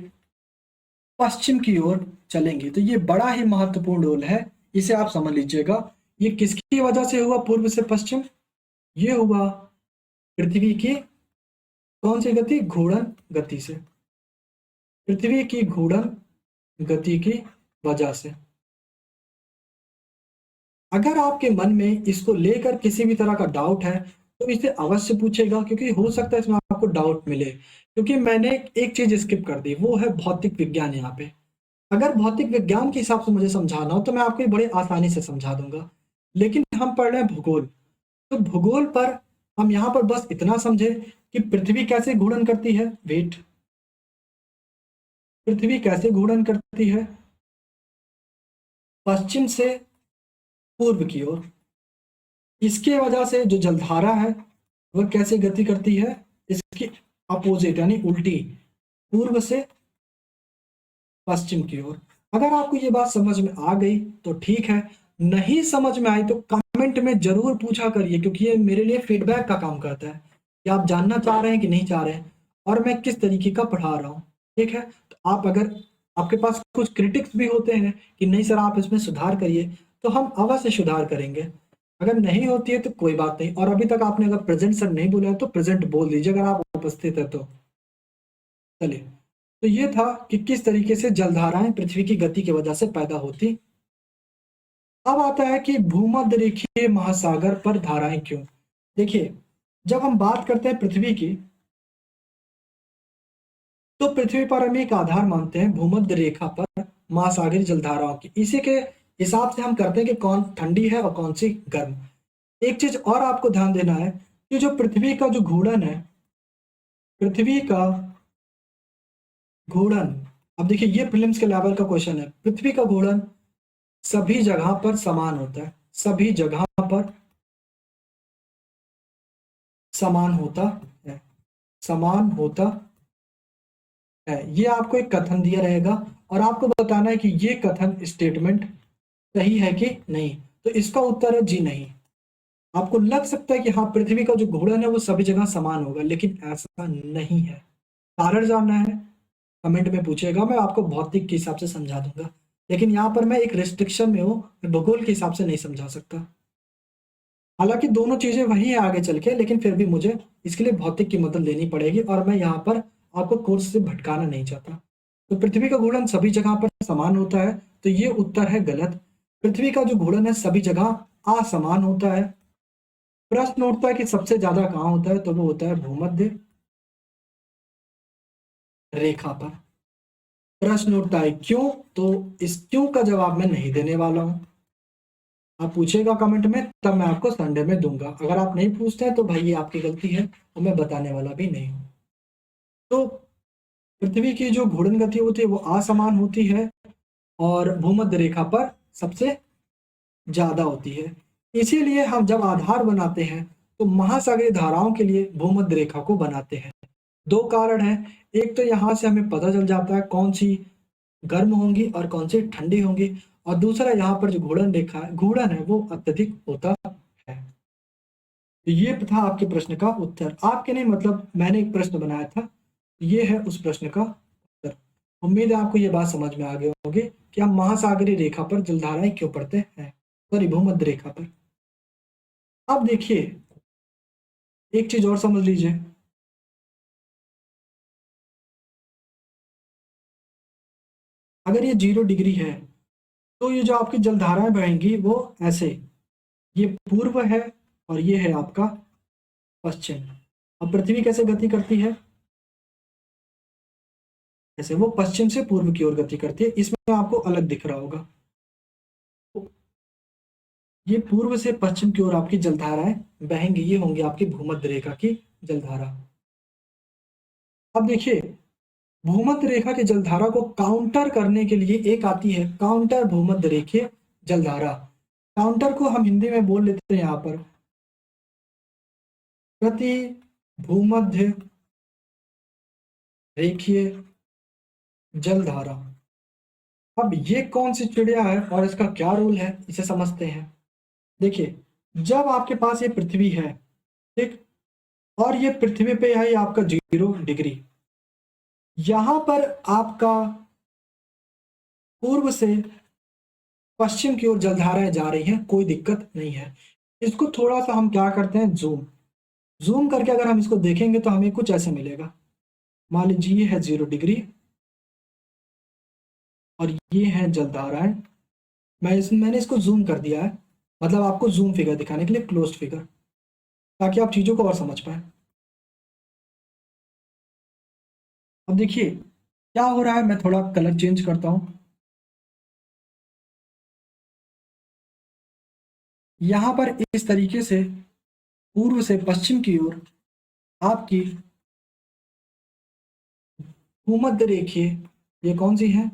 पश्चिम की ओर चलेंगी। तो ये बड़ा ही महत्वपूर्ण रोल है, इसे आप समझ लीजिएगा। ये किसकी वजह से हुआ पूर्व से पश्चिम? ये हुआ पृथ्वी की कौन सी गति? घूर्णन गति से, पृथ्वी की घूर्णन गति की वजह से। अगर आपके मन में इसको लेकर किसी भी तरह का डाउट है तो इसे अवश्य पूछेगा, क्योंकि हो सकता है इसमें आपको डाउट मिले, क्योंकि मैंने एक चीज स्किप कर दी, वो है भौतिक विज्ञान। यहाँ पे अगर भौतिक विज्ञान के हिसाब से मुझे समझाना हो तो मैं आपको बड़े आसानी से समझा दूंगा, लेकिन हम पढ़ रहे हैं भूगोल। तो भूगोल पर हम यहाँ पर बस इतना समझे कि पृथ्वी कैसे घूर्णन करती है, वेट, पृथ्वी कैसे घूर्णन करती है पश्चिम से पूर्व की ओर। इसके वजह से जो जलधारा है वह कैसे गति करती है, इसकी अपोजिट यानी उल्टी, पूर्व से पश्चिम की ओर। अगर आपको ये बात समझ में आ गई तो ठीक है, नहीं समझ में आई तो कमेंट में जरूर पूछा करिए, क्योंकि ये मेरे लिए फीडबैक का काम करता है कि आप जानना चाह रहे हैं कि नहीं चाह रहे हैं और मैं किस तरीके का पढ़ा रहा हूँ, ठीक है। तो आप अगर आपके पास कुछ क्रिटिक्स भी होते हैं कि नहीं सर आप इसमें सुधार करिए, तो हम अवश्य सुधार करेंगे। अगर नहीं होती है तो कोई बात नहीं, और अभी तक आपने अगर प्रेजेंट सर नहीं बोला है तो प्रेजेंट बोल दीजिए अगर आप उपस्थित है तो। चलिए, तो ये था कि किस तरीके से जलधाराएं पृथ्वी की गति की वजह से पैदा होती। अब आता है कि भूमध्य रेखीय महासागर पर धाराएं क्यों। देखिए, जब हम बात करते हैं पृथ्वी की, तो पृथ्वी पर हम एक आधार मानते हैं भूमध्य रेखा पर महासागरीय जलधाराओं की। इसी के हिसाब से हम करते हैं कि कौन ठंडी है और कौन सी गर्म। एक चीज और आपको ध्यान देना है कि जो पृथ्वी का जो घूर्णन है, पृथ्वी का घूर्णन, अब देखिए ये प्रीलिम्स के लेवल का क्वेश्चन है। पृथ्वी का घूर्णन सभी जगह पर समान होता है, सभी जगह पर समान होता है, समान होता है। ये आपको एक कथन दिया रहेगा और आपको बताना है कि ये कथन स्टेटमेंट सही है कि नहीं। तो इसका उत्तर है जी नहीं। आपको लग सकता है कि हाँ पृथ्वी का जो घूर्णन है वो सभी जगह समान होगा, लेकिन ऐसा नहीं है। कारण जानना है कमेंट में पूछेगा, मैं आपको भौतिक के हिसाब से समझा दूंगा, लेकिन यहाँ पर मैं एक रेस्ट्रिक्शन में हूँ, मैं भूगोल के हिसाब से नहीं समझा सकता। हालांकि दोनों चीजें वही है आगे चल के, लेकिन फिर भी मुझे इसके लिए भौतिक की मदद लेनी पड़ेगी और मैं यहाँ पर आपको कोर्स से भटकाना नहीं चाहता। तो पृथ्वी का घूर्णन सभी जगह पर समान होता है, तो ये उत्तर है गलत। पृथ्वी का जो घूर्णन है सभी जगह असमान होता है। प्रश्न उठता है कि सबसे ज्यादा कहाँ होता है, तो वो होता है भूमध्य रेखा पर। प्रश्न उठता है क्यों, तो इस क्यों का जवाब मैं नहीं देने वाला हूं। आप पूछेगा कमेंट में तब मैं आपको संडे में दूंगा। अगर आप नहीं पूछते हैं तो भाई ये आपकी गलती है और मैं बताने वाला भी नहीं हूं। तो पृथ्वी की जो घूर्णन गति होती है वो असमान होती है और भूमध्य रेखा पर सबसे ज्यादा होती है। इसीलिए हम जब आधार बनाते हैं तो महासागरीय धाराओं के लिए भूमध्य रेखा को बनाते हैं। दो कारण हैं, एक तो यहाँ से हमें पता चल जाता है कौन सी गर्म होंगी और कौन सी ठंडी होंगी, और दूसरा यहाँ पर जो घूर्णन रेखा है, घूर्णन है वो अत्यधिक होता है। तो ये था आपके प्रश्न का उत्तर। आपके नहीं, मतलब मैंने एक प्रश्न बनाया था, ये है उस प्रश्न का उत्तर। उम्मीद है आपको ये बात समझ में आ गई होगी कि हम महासागरीय रेखा पर जलधाराएं क्यों पढ़ते हैं, सॉरी भूमध्य रेखा पर। अब देखिए एक चीज और समझ लीजिए, अगर ये 0 डिग्री है तो ये जो आपकी जलधाराएं बहेंगी वो ऐसे, ये पूर्व है और ये है आपका पश्चिम। अब पृथ्वी कैसे गति करती है, ऐसे वो पश्चिम से पूर्व की ओर गति करती है, इसमें आपको अलग दिख रहा होगा। ये पूर्व से पश्चिम की ओर आपकी जलधाराएं बहेंगी, ये होंगी आपकी भूमध्य रेखा की जलधारा। अब देखिए भूमध्य रेखा की जलधारा को काउंटर करने के लिए एक आती है काउंटर भूमध्य रेखीय जलधारा। काउंटर को हम हिंदी में बोल लेते हैं यहाँ पर प्रति भूमध्य रेखीय जलधारा। अब ये कौन सी चिड़िया है और इसका क्या रोल है, इसे समझते हैं। देखिए जब आपके पास ये पृथ्वी है, ठीक, और ये पृथ्वी पे है ये आपका 0 डिग्री, यहां पर आपका पूर्व से पश्चिम की ओर जलधाराएं जा रही हैं, कोई दिक्कत नहीं है। इसको थोड़ा सा हम क्या करते हैं, जूम जूम करके अगर हम इसको देखेंगे तो हमें कुछ ऐसे मिलेगा। मान लीजिए ये है 0 डिग्री और ये है जलधाराएं। मैंने इसको जूम कर दिया है, मतलब आपको जूम फिगर दिखाने के लिए, क्लोज्ड फिगर, ताकि आप चीजों को और समझ पाए। अब देखिए क्या हो रहा है, मैं थोड़ा कलर चेंज करता हूं। यहां पर इस तरीके से पूर्व से पश्चिम की ओर आपकी भूमध्य रेखीय, ये कौन सी है,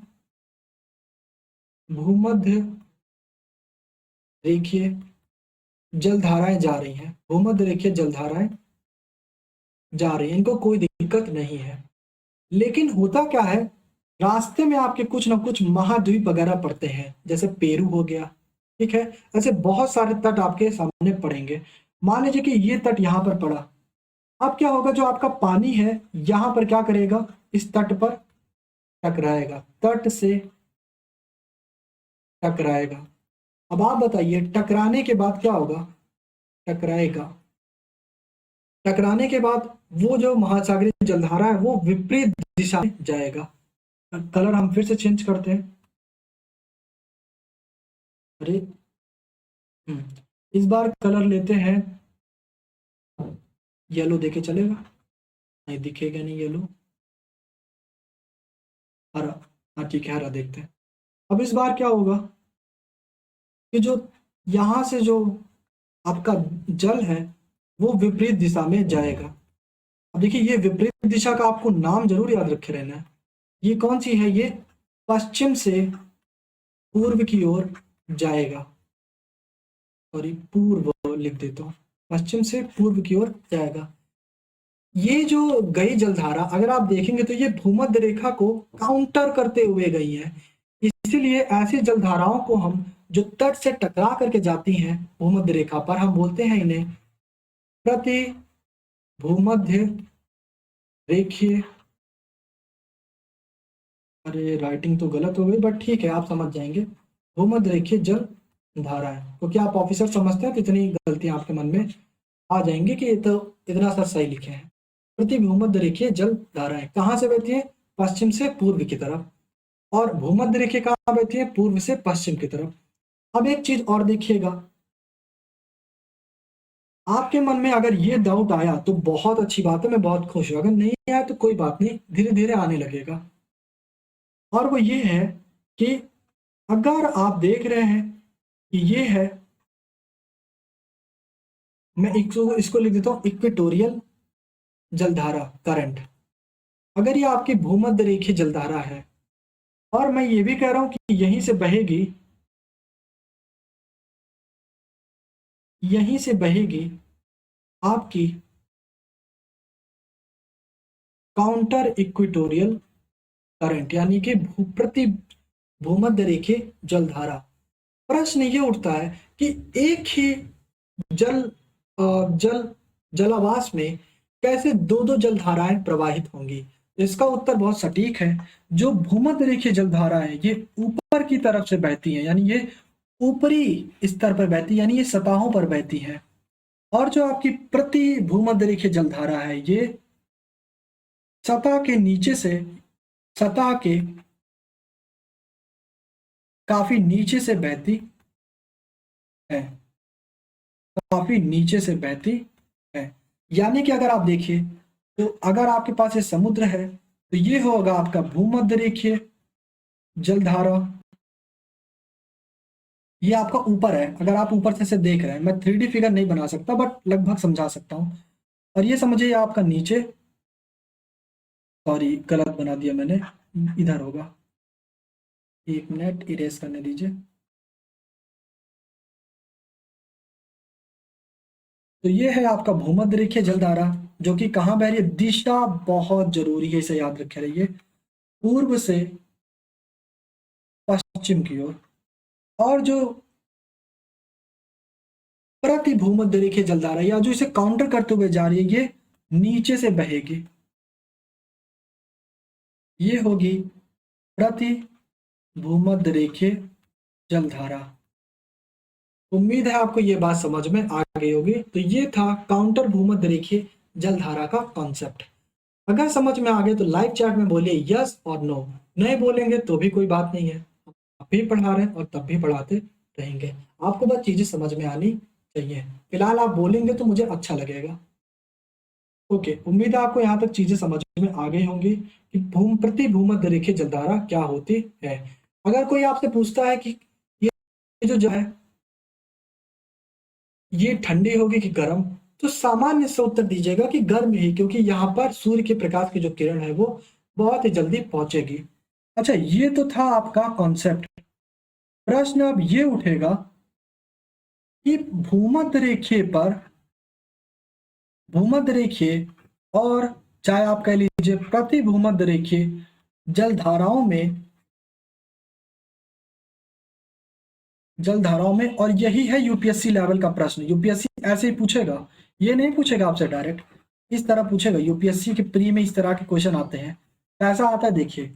भूमध्य रेखीय जलधाराएं जा रही हैं, भूमध्य रेखीय जलधाराएं जा रही हैं, इनको कोई दिक्कत नहीं है। लेकिन होता क्या है, रास्ते में आपके कुछ ना कुछ महाद्वीप वगैरह पड़ते हैं, जैसे पेरू हो गया, ठीक है, ऐसे बहुत सारे तट आपके सामने पड़ेंगे। मान लीजिए कि ये तट यहाँ पर पड़ा, अब क्या होगा, जो आपका पानी है यहाँ पर क्या करेगा, इस तट पर टकराएगा, तट से टकराएगा। अब आप बताइए टकराने के बाद क्या होगा, टकराएगा, टकराने के बाद वो जो महासागरीय जलधारा है वो विपरीत दिशा में जाएगा। कलर हम फिर से चेंज करते हैं। अरे इस बार कलर लेते हैं येलो, देके चलेगा, नहीं दिखेगा नहीं येलो, हरा, हाँ ठीक है हरा देखते हैं। अब इस बार क्या होगा कि जो यहाँ से जो आपका जल है वो विपरीत दिशा में जाएगा। अब देखिए ये विपरीत दिशा का आपको नाम जरूर याद रखे रहना है। ये कौन सी है, ये पश्चिम से पूर्व की ओर जाएगा, सॉरी पूर्व लिख देता हूँ, पश्चिम से पूर्व की ओर जाएगा। ये जो गई जलधारा अगर आप देखेंगे तो ये भूमध्य रेखा को काउंटर करते हुए गई है, इसीलिए ऐसी जलधाराओं को हम जो तट से टकरा करके जाती हैं भूमध्य रेखा पर, हम बोलते हैं इन्हें प्रति भूमध्य रेखीय, अरे राइटिंग तो गलत हो गई बट ठीक है आप समझ जाएंगे, भूमध्य रेखीय जल धारा है, क्योंकि आप ऑफिसर समझते हैं तो इतनी गलतियां आपके मन में आ जाएंगी कि ये तो इतना सा सही लिखे हैं। प्रति भूमध्य रेखीय जल धाराएं कहाँ से बहती है, पश्चिम से पूर्व की तरफ, और भूमध्य रेखीय कहाँ बहती है, पूर्व से पश्चिम की तरफ। अब एक चीज और देखिएगा, आपके मन में अगर ये डाउट आया तो बहुत अच्छी बात है, मैं बहुत खुश हूं, अगर नहीं आया तो कोई बात नहीं, धीरे धीरे आने लगेगा। और वो ये है कि अगर आप देख रहे हैं कि ये है, मैं इसको लिख देता हूं इक्वेटोरियल जलधारा करंट, अगर ये आपकी भूमध्य रेखीय जलधारा है और मैं ये भी कह रहा हूं कि यहीं से बहेगी, यहीं से बहेगी आपकी काउंटर इक्वेटोरियल करंट, यानी कि प्रति भूमध्य रेखीय जलधारा। प्रश्न ये उठता है कि एक ही जल जल जलावास में कैसे दो दो जलधाराएं प्रवाहित होंगी? तो इसका उत्तर बहुत सटीक है। जो भूमध्य रेखीय जलधाराएं ये ऊपर की तरफ से बहती हैं, यानी ये ऊपरी स्तर पर बहती है, यानी ये सतहों पर बहती है। और जो आपकी प्रति भूमध्य रेखीय जलधारा है ये सतह के नीचे से सतह के काफी नीचे से बहती है, काफी नीचे से बहती है। यानी कि अगर आप देखिए तो अगर आपके पास ये समुद्र है तो ये होगा आपका भूमध्य रेखीय जलधारा। ये आपका ऊपर है, अगर आप ऊपर से इसे देख रहे हैं, मैं 3D फिगर नहीं बना सकता बट लगभग समझा सकता हूँ। और ये समझिए आपका नीचे, सॉरी गलत बना दिया मैंने, इधर होगा, एक मिनट इरेज करने दीजिए। तो ये है आपका भूमध्य रेखीय जलधारा, जो कि कहाँ बह रही है, दिशा बहुत जरूरी है, इसे याद रखे रहिए, पूर्व से पश्चिम की ओर। और जो प्रति भूमध्य रेखीय जलधारा या जो इसे काउंटर करते हुए जा रही है, ये नीचे से बहेगी, ये होगी प्रति भूमध्य रेखीय जलधारा। उम्मीद है आपको ये बात समझ में आ गई होगी। तो ये था काउंटर भूमध्य रेखीय जलधारा का कॉन्सेप्ट। अगर समझ में आ गए तो लाइव चैट में बोलिए यस और नो, नहीं बोलेंगे तो भी कोई बात नहीं है, आप भी पढ़ा रहे हैं और तब भी पढ़ाते रहेंगे, आपको बस चीजें समझ में आनी चाहिए। फिलहाल आप बोलेंगे तो मुझे अच्छा लगेगा। ओके, उम्मीद है आपको यहाँ तक चीजें समझ में आ गई होंगी कि प्रति भूमध्य रेखीय जलधारा क्या होती है। अगर कोई आपसे पूछता है कि ये जो है ये ठंडी होगी कि गर्म, तो सामान्य से उत्तर दीजिएगा कि गर्म ही, क्योंकि यहाँ पर सूर्य के प्रकाश की जो किरण है वो बहुत ही जल्दी पहुंचेगी। अच्छा, ये तो था आपका कॉन्सेप्ट। प्रश्न अब ये उठेगा कि भूमध्य रेखीय और चाहे आप कह लीजिए प्रति भूमध्य रेखीय जलधाराओं में, और यही है यूपीएससी लेवल का प्रश्न। यूपीएससी ऐसे ही पूछेगा, ये नहीं पूछेगा आपसे डायरेक्ट, इस तरह पूछेगा। यूपीएससी के प्री में इस तरह के क्वेश्चन आते हैं। कैसा आता है देखिए,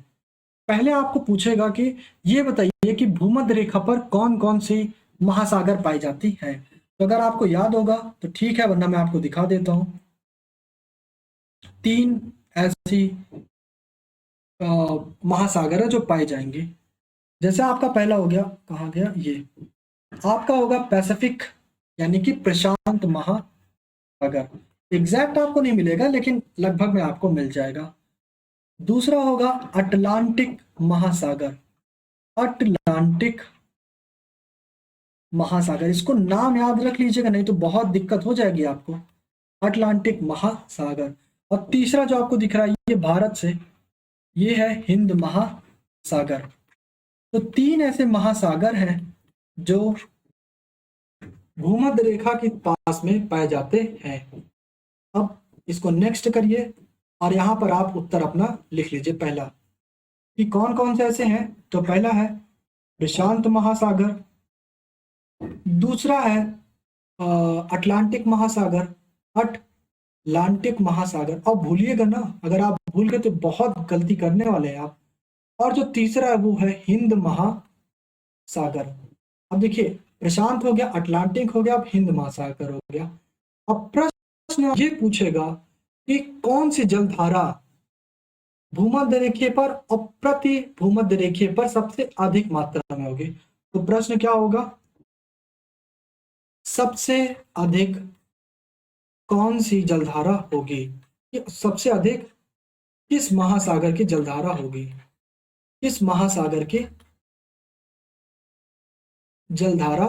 पहले आपको पूछेगा कि ये बताइए कि भूमध्य रेखा पर कौन कौन सी महासागर पाई जाती है। तो अगर आपको याद होगा तो ठीक है, वरना मैं आपको दिखा देता हूं। 3 ऐसी महासागर है जो पाए जाएंगे। जैसे आपका पहला हो गया, कहा गया ये आपका होगा पैसिफिक, यानी कि प्रशांत महासागर। एग्जैक्ट आपको नहीं मिलेगा लेकिन लगभग में आपको मिल जाएगा। दूसरा होगा अटलांटिक महासागर। अटलांटिक महासागर, इसको नाम याद रख लीजिएगा, नहीं तो बहुत दिक्कत हो जाएगी आपको। अटलांटिक महासागर। और तीसरा जो आपको दिख रहा है ये भारत से, ये है हिंद महासागर। तो 3 ऐसे महासागर हैं जो भूमध्य रेखा के पास में पाए जाते हैं। अब इसको नेक्स्ट करिए और यहाँ पर आप उत्तर अपना लिख लीजिए। पहला कि कौन कौन से ऐसे हैं, तो पहला है प्रशांत महासागर, दूसरा है अटलांटिक महासागर, अटलांटिक महासागर। और भूलिएगा ना, अगर आप भूल गए तो बहुत गलती करने वाले हैं आप। और जो तीसरा है वो है हिंद महासागर। अब देखिए, प्रशांत हो गया, अटलांटिक हो गया, अब हिंद महासागर हो गया। अब प्रश्न ये पूछेगा कि कौन सी जलधारा भूमध्य रेखीय पर और प्रति भूमध्य रेखीय पर सबसे अधिक मात्रा में होगी। तो प्रश्न क्या होगा, सबसे अधिक कौन सी जलधारा होगी, ये सबसे अधिक किस महासागर की जलधारा होगी, किस महासागर की जलधारा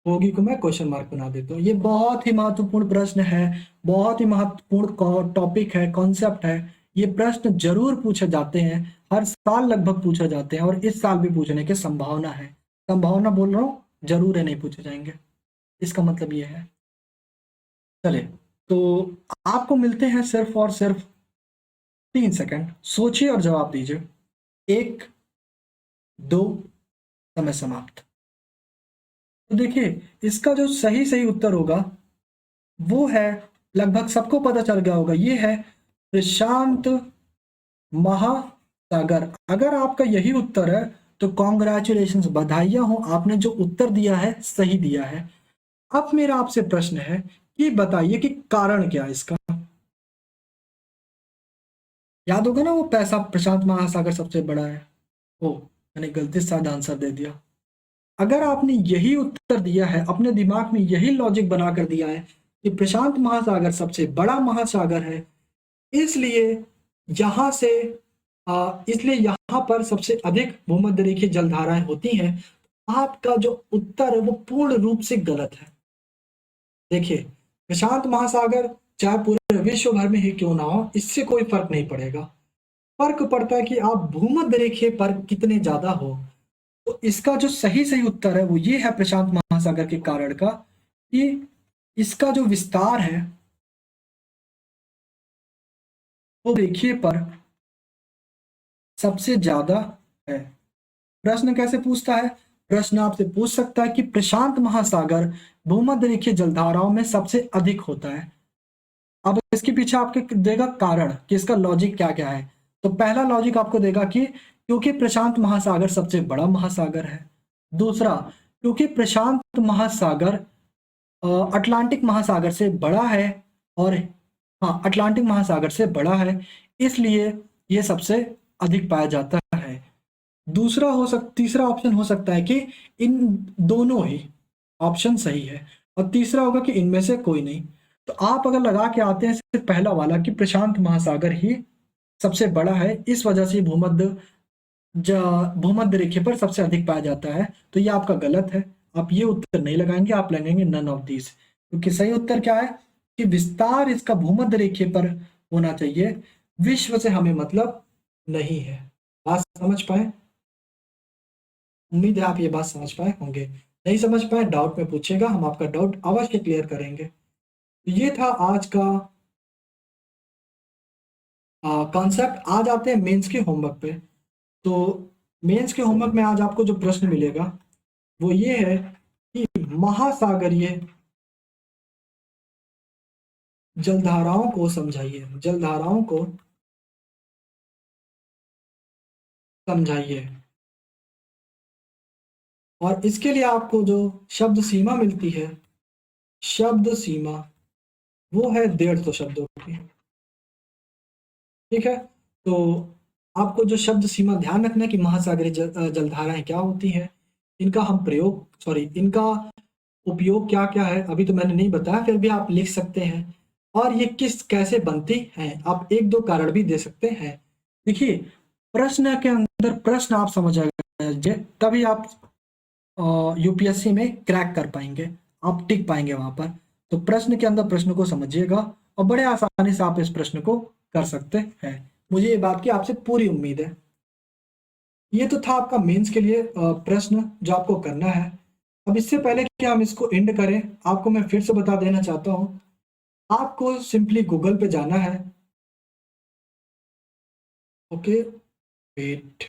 होगी को मैं क्वेश्चन मार्क बना देता हूँ। ये बहुत ही महत्वपूर्ण प्रश्न है, बहुत ही महत्वपूर्ण टॉपिक है, कॉन्सेप्ट है। ये प्रश्न जरूर पूछे जाते हैं, हर साल लगभग पूछे जाते हैं, और इस साल भी पूछने की संभावना है। संभावना बोल रहा हूँ, जरूर है, नहीं पूछे जाएंगे, इसका मतलब ये है। चले, तो आपको मिलते हैं सिर्फ और सिर्फ 3 सेकंड, सोचिए और जवाब दीजिए। 1, 2, समय समाप्त। तो देखिए इसका जो सही सही उत्तर होगा वो है, लगभग सबको पता चल गया होगा, ये है प्रशांत महासागर। अगर आपका यही उत्तर है तो कॉन्ग्रेचुलेशंस, बधाइयां हो, आपने जो उत्तर दिया है सही दिया है। अब मेरा आपसे प्रश्न है कि बताइए कि कारण क्या है इसका। याद होगा ना वो पैसा, प्रशांत महासागर सबसे बड़ा है। ओ, मैंने गलती से शायद आंसर दे दिया। अगर आपने यही उत्तर दिया है, अपने दिमाग में यही लॉजिक बना कर दिया है कि प्रशांत महासागर सबसे बड़ा महासागर है, इसलिए यहां से इसलिए यहां पर सबसे अधिक भूमध्य रेखीय जलधाराएं होती हैं, आपका जो उत्तर है वो पूर्ण रूप से गलत है। देखिए प्रशांत महासागर चाहे पूरे विश्व भर में ही क्यों ना हो, इससे कोई फर्क नहीं पड़ेगा। फर्क पड़ता है कि आप भूमध्य रेखीय पर कितने ज्यादा हो। तो इसका जो सही सही उत्तर है वो ये है प्रशांत महासागर के कारण का, कि इसका जो विस्तार है वो रेखीय पर सबसे ज्यादा है। प्रश्न कैसे पूछता है? प्रश्न आपसे पूछ सकता है कि प्रशांत महासागर भूमध्य रेखीय जलधाराओं में सबसे अधिक होता है। अब इसके पीछे आपके देगा कारण कि इसका लॉजिक क्या क्या है। तो पहला लॉजिक आपको देगा कि क्योंकि प्रशांत महासागर सबसे बड़ा महासागर है। दूसरा, क्योंकि प्रशांत महासागर अटलांटिक महासागर से बड़ा है, और हाँ अटलांटिक महासागर से बड़ा है, इसलिए ये सबसे अधिक पाया जाता है। तीसरा ऑप्शन हो सकता है कि इन दोनों ही ऑप्शन सही है, और तीसरा होगा कि इनमें से कोई नहीं। तो आप अगर लगा के आते हैं सिर्फ पहला वाला कि प्रशांत महासागर ही सबसे बड़ा है, इस वजह से भूमध्य रेखा पर सबसे अधिक पाया जाता है, तो ये आपका गलत है। आप ये उत्तर नहीं लगाएंगे, आप लगाएंगे नन ऑफ दीज, क्योंकि सही उत्तर क्या है कि विस्तार इसका भूमध्य रेखा पर होना चाहिए, विश्व से हमें मतलब नहीं है। बात समझ पाए? उम्मीद है आप ये बात समझ पाए होंगे। नहीं समझ पाए डाउट में पूछेगा, हम आपका डाउट अवश्य क्लियर करेंगे। तो ये था आज का कॉन्सेप्ट। आज आते हैं मेंस के होमवर्क पे। तो मेंस के होमवर्क में आज आपको जो प्रश्न मिलेगा वो ये है कि महासागरीय जलधाराओं को समझाइए, जलधाराओं को समझाइए। और इसके लिए आपको जो शब्द सीमा मिलती है, शब्द सीमा, वो है 150 शब्दों की। ठीक है, तो आपको जो शब्द सीमा ध्यान रखना है कि महासागरीय जलधाराएं क्या होती हैं, इनका हम प्रयोग इनका उपयोग क्या क्या है अभी तो मैंने नहीं बताया, फिर भी आप लिख सकते हैं। और ये कैसे बनती हैं, आप एक दो कारण भी दे सकते हैं। देखिए प्रश्न के अंदर प्रश्न आप समझ आए तभी आप यूपीएससी में क्रैक कर पाएंगे, आप टिक पाएंगे वहां पर। तो प्रश्न के अंदर प्रश्न को समझिएगा और बड़े आसानी से आप इस प्रश्न को कर सकते हैं। मुझे ये बात की आपसे पूरी उम्मीद है। ये तो था आपका मेंस के लिए प्रश्न जो आपको करना है। अब इससे पहले कि हम इसको एंड करें, आपको मैं फिर से बता देना चाहता हूं, आपको सिंपली गूगल पे जाना है। ओके वेट,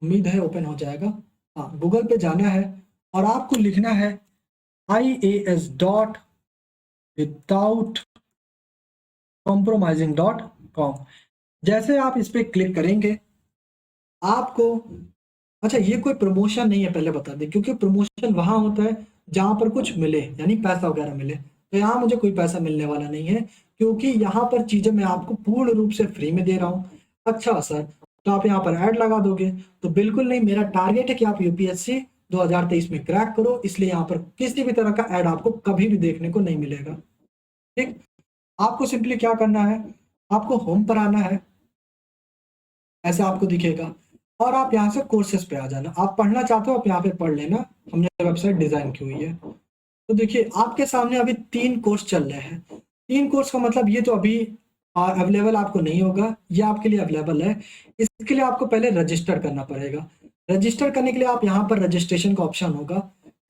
उम्मीद है ओपन हो जाएगा। हाँ, गूगल पे जाना है और आपको लिखना है IAS dot without compromising dot com. जैसे आप इस पर क्लिक करेंगे आपको, अच्छा ये कोई प्रमोशन नहीं है पहले बता दें, क्योंकि प्रमोशन वहां होता है जहां पर कुछ मिले, यानी पैसा वगैरह मिले। तो यहाँ मुझे कोई पैसा मिलने वाला नहीं है, क्योंकि यहाँ पर चीजें मैं आपको पूर्ण रूप से फ्री में दे रहा हूँ। अच्छा सर, तो आप यहाँ पर ऐड लगा दोगे? तो बिल्कुल नहीं, मेरा टारगेट है कि आप यूपीएससी 2023 में क्रैक करो, इसलिए यहाँ पर किसी भी तरह का ऐड आपको कभी भी देखने को नहीं मिलेगा। ठीक, आपको सिंपली क्या करना है, आपको होम पर आना है, ऐसा आपको दिखेगा, और आप यहाँ से कोर्सेज पे आ जाना। आप पढ़ना चाहते हो आप यहाँ पे पढ़ लेना, हमने वेबसाइट डिजाइन की हुई है। तो देखिए आपके सामने अभी 3 कोर्स चल रहे हैं। 3 कोर्स का मतलब ये तो अभी अवेलेबल आपको नहीं होगा, ये आपके लिए अवेलेबल है। इसके लिए आपको पहले रजिस्टर करना पड़ेगा। रजिस्टर करने के लिए आप यहाँ पर रजिस्ट्रेशन का ऑप्शन होगा,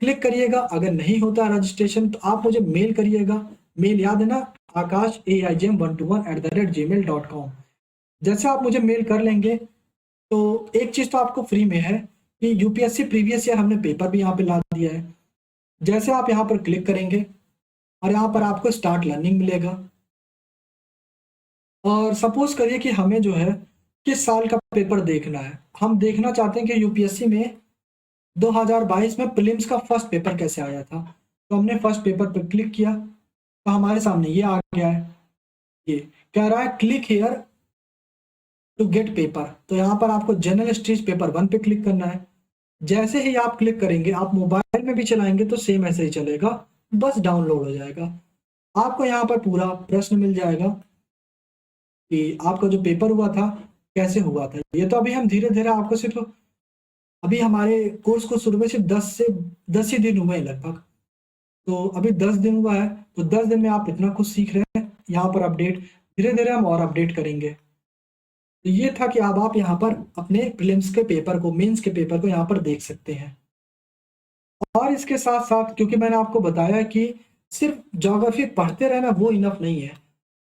क्लिक करिएगा। अगर नहीं होता रजिस्ट्रेशन तो आप मुझे मेल करिएगा, मेल याद है ना, akash@121@gmail.com। जैसे आप मुझे मेल कर लेंगे तो एक चीज तो आपको फ्री में है कि यूपीएससी प्रीवियस ईयर हमने पेपर भी यहाँ पे ला दिया है। जैसे आप यहाँ पर क्लिक करेंगे और यहाँ पर आपको स्टार्ट लर्निंग मिलेगा, और सपोज करिए कि हमें जो है किस साल का पेपर देखना है। हम देखना चाहते हैं कि यूपीएससी में 2022 में प्रीलिम्स का फर्स्ट पेपर कैसे आया था। तो हमने फर्स्ट पेपर पर क्लिक किया तो हमारे सामने ये आ गया है, ये कह रहा है click here to get paper. तो यहाँ पर आपको जनरल स्टडीज पेपर 1 पे क्लिक करना है। जैसे ही आप क्लिक करेंगे, आप मोबाइल में भी चलाएंगे तो सेम ऐसे ही चलेगा, बस डाउनलोड हो जाएगा। आपको यहाँ पर पूरा प्रश्न मिल जाएगा कि आपका जो पेपर हुआ था कैसे हुआ था। ये तो अभी हम धीरे धीरे आपको सिर्फ, अभी हमारे कोर्स को शुरू में सिर्फ 10 ही दिन हुए हैं लगभग। तो अभी 10 दिन हुआ है, तो 10 दिन में आप इतना कुछ सीख रहे हैं। यहाँ पर अपडेट धीरे धीरे हम और अपडेट करेंगे। तो ये था कि अब आप यहाँ पर अपने प्रीलिम्स के पेपर को, मेंस के पेपर को यहाँ पर देख सकते हैं। और इसके साथ साथ, क्योंकि मैंने आपको बताया कि सिर्फ ज्योग्राफी पढ़ते रहना वो इनफ नहीं है,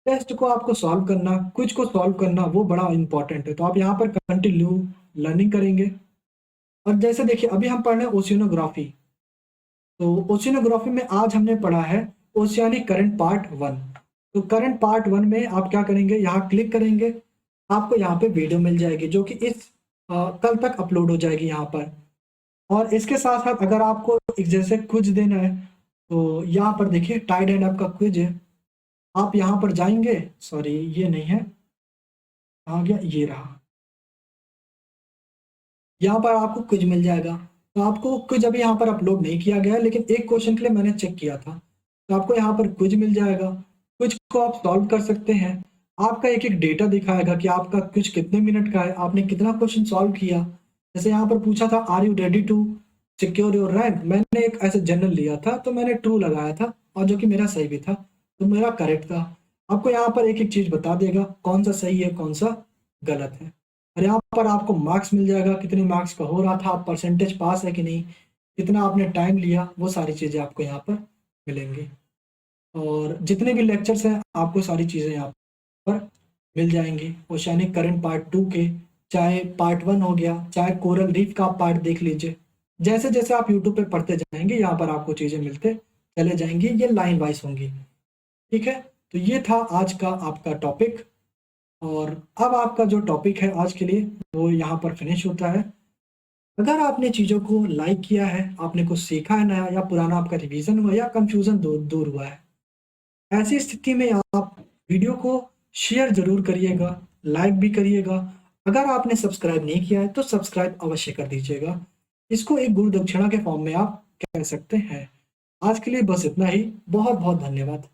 टेस्ट को आपको सॉल्व करना, कुछ को सॉल्व करना वो बड़ा इंपॉर्टेंट है। तो आप यहाँ पर कंटिन्यू लर्निंग करेंगे। और जैसे देखिए अभी हम पढ़ रहे हैं ओशियनोग्राफी। तो ओशियनोग्राफी में आज हमने पढ़ा है ओशियानिक करंट पार्ट 1। तो करंट पार्ट 1 में आप क्या करेंगे, यहाँ क्लिक करेंगे, आपको यहाँ पे वीडियो मिल जाएगी जो कि इस कल तक अपलोड हो जाएगी यहाँ पर। और इसके साथ साथ अगर आपको एक जैसे क्विज देना है तो यहाँ पर देखिए टाइड एंड आपका क्विज है। आप यहाँ पर जाएंगे, सॉरी ये नहीं है, आ गया, ये रहा। यहाँ पर आपको क्विज मिल जाएगा। तो आपको क्विज अभी यहाँ पर अपलोड नहीं किया गया है, लेकिन एक क्वेश्चन के लिए मैंने चेक किया था। तो आपको यहाँ पर क्विज मिल जाएगा, क्विज को आप सॉल्व कर सकते हैं। आपका एक एक डेटा दिखाएगा कि आपका क्विज कितने मिनट का है, आपने कितना क्वेश्चन सॉल्व किया। जैसे यहाँ पर पूछा था are you ready to secure your rank, मैंने एक ऐसे जनरल लिया था तो मैंने ट्रू लगाया था, और जो कि मेरा सही भी था, तो मेरा करेक्ट था। आपको यहाँ पर एक एक चीज बता देगा कौन सा सही है कौन सा गलत है। और यहाँ पर आपको मार्क्स मिल जाएगा, कितने मार्क्स का हो रहा था, आप परसेंटेज पास है कि नहीं, कितना आपने टाइम लिया, वो सारी चीज़ें आपको यहाँ पर मिलेंगी। और जितने भी लेक्चर्स हैं आपको सारी चीज़ें यहाँ पर मिल जाएंगी। ओशियानिक करंट पार्ट 2 के, चाहे पार्ट 1 हो गया, चाहे कोरल रीफ का आप पार्ट देख लीजिए। जैसे जैसे आप यूट्यूब पे पढ़ते जाएंगे यहाँ पर आपको चीज़ें मिलते चले जाएंगी, ये लाइन वाइज होंगी। ठीक है, तो ये था आज का आपका टॉपिक। और अब आपका जो टॉपिक है आज के लिए वो यहाँ पर फिनिश होता है। अगर आपने चीज़ों को लाइक किया है, आपने कुछ सीखा है नया, या पुराना आपका रिवीजन हुआ, या कंफ्यूजन दूर हुआ है, ऐसी स्थिति में आप वीडियो को शेयर जरूर करिएगा, लाइक भी करिएगा। अगर आपने सब्सक्राइब नहीं किया है तो सब्सक्राइब अवश्य कर दीजिएगा। इसको एक गुरु दक्षिणा के फॉर्म में आप कह सकते हैं। आज के लिए बस इतना ही। बहुत बहुत धन्यवाद।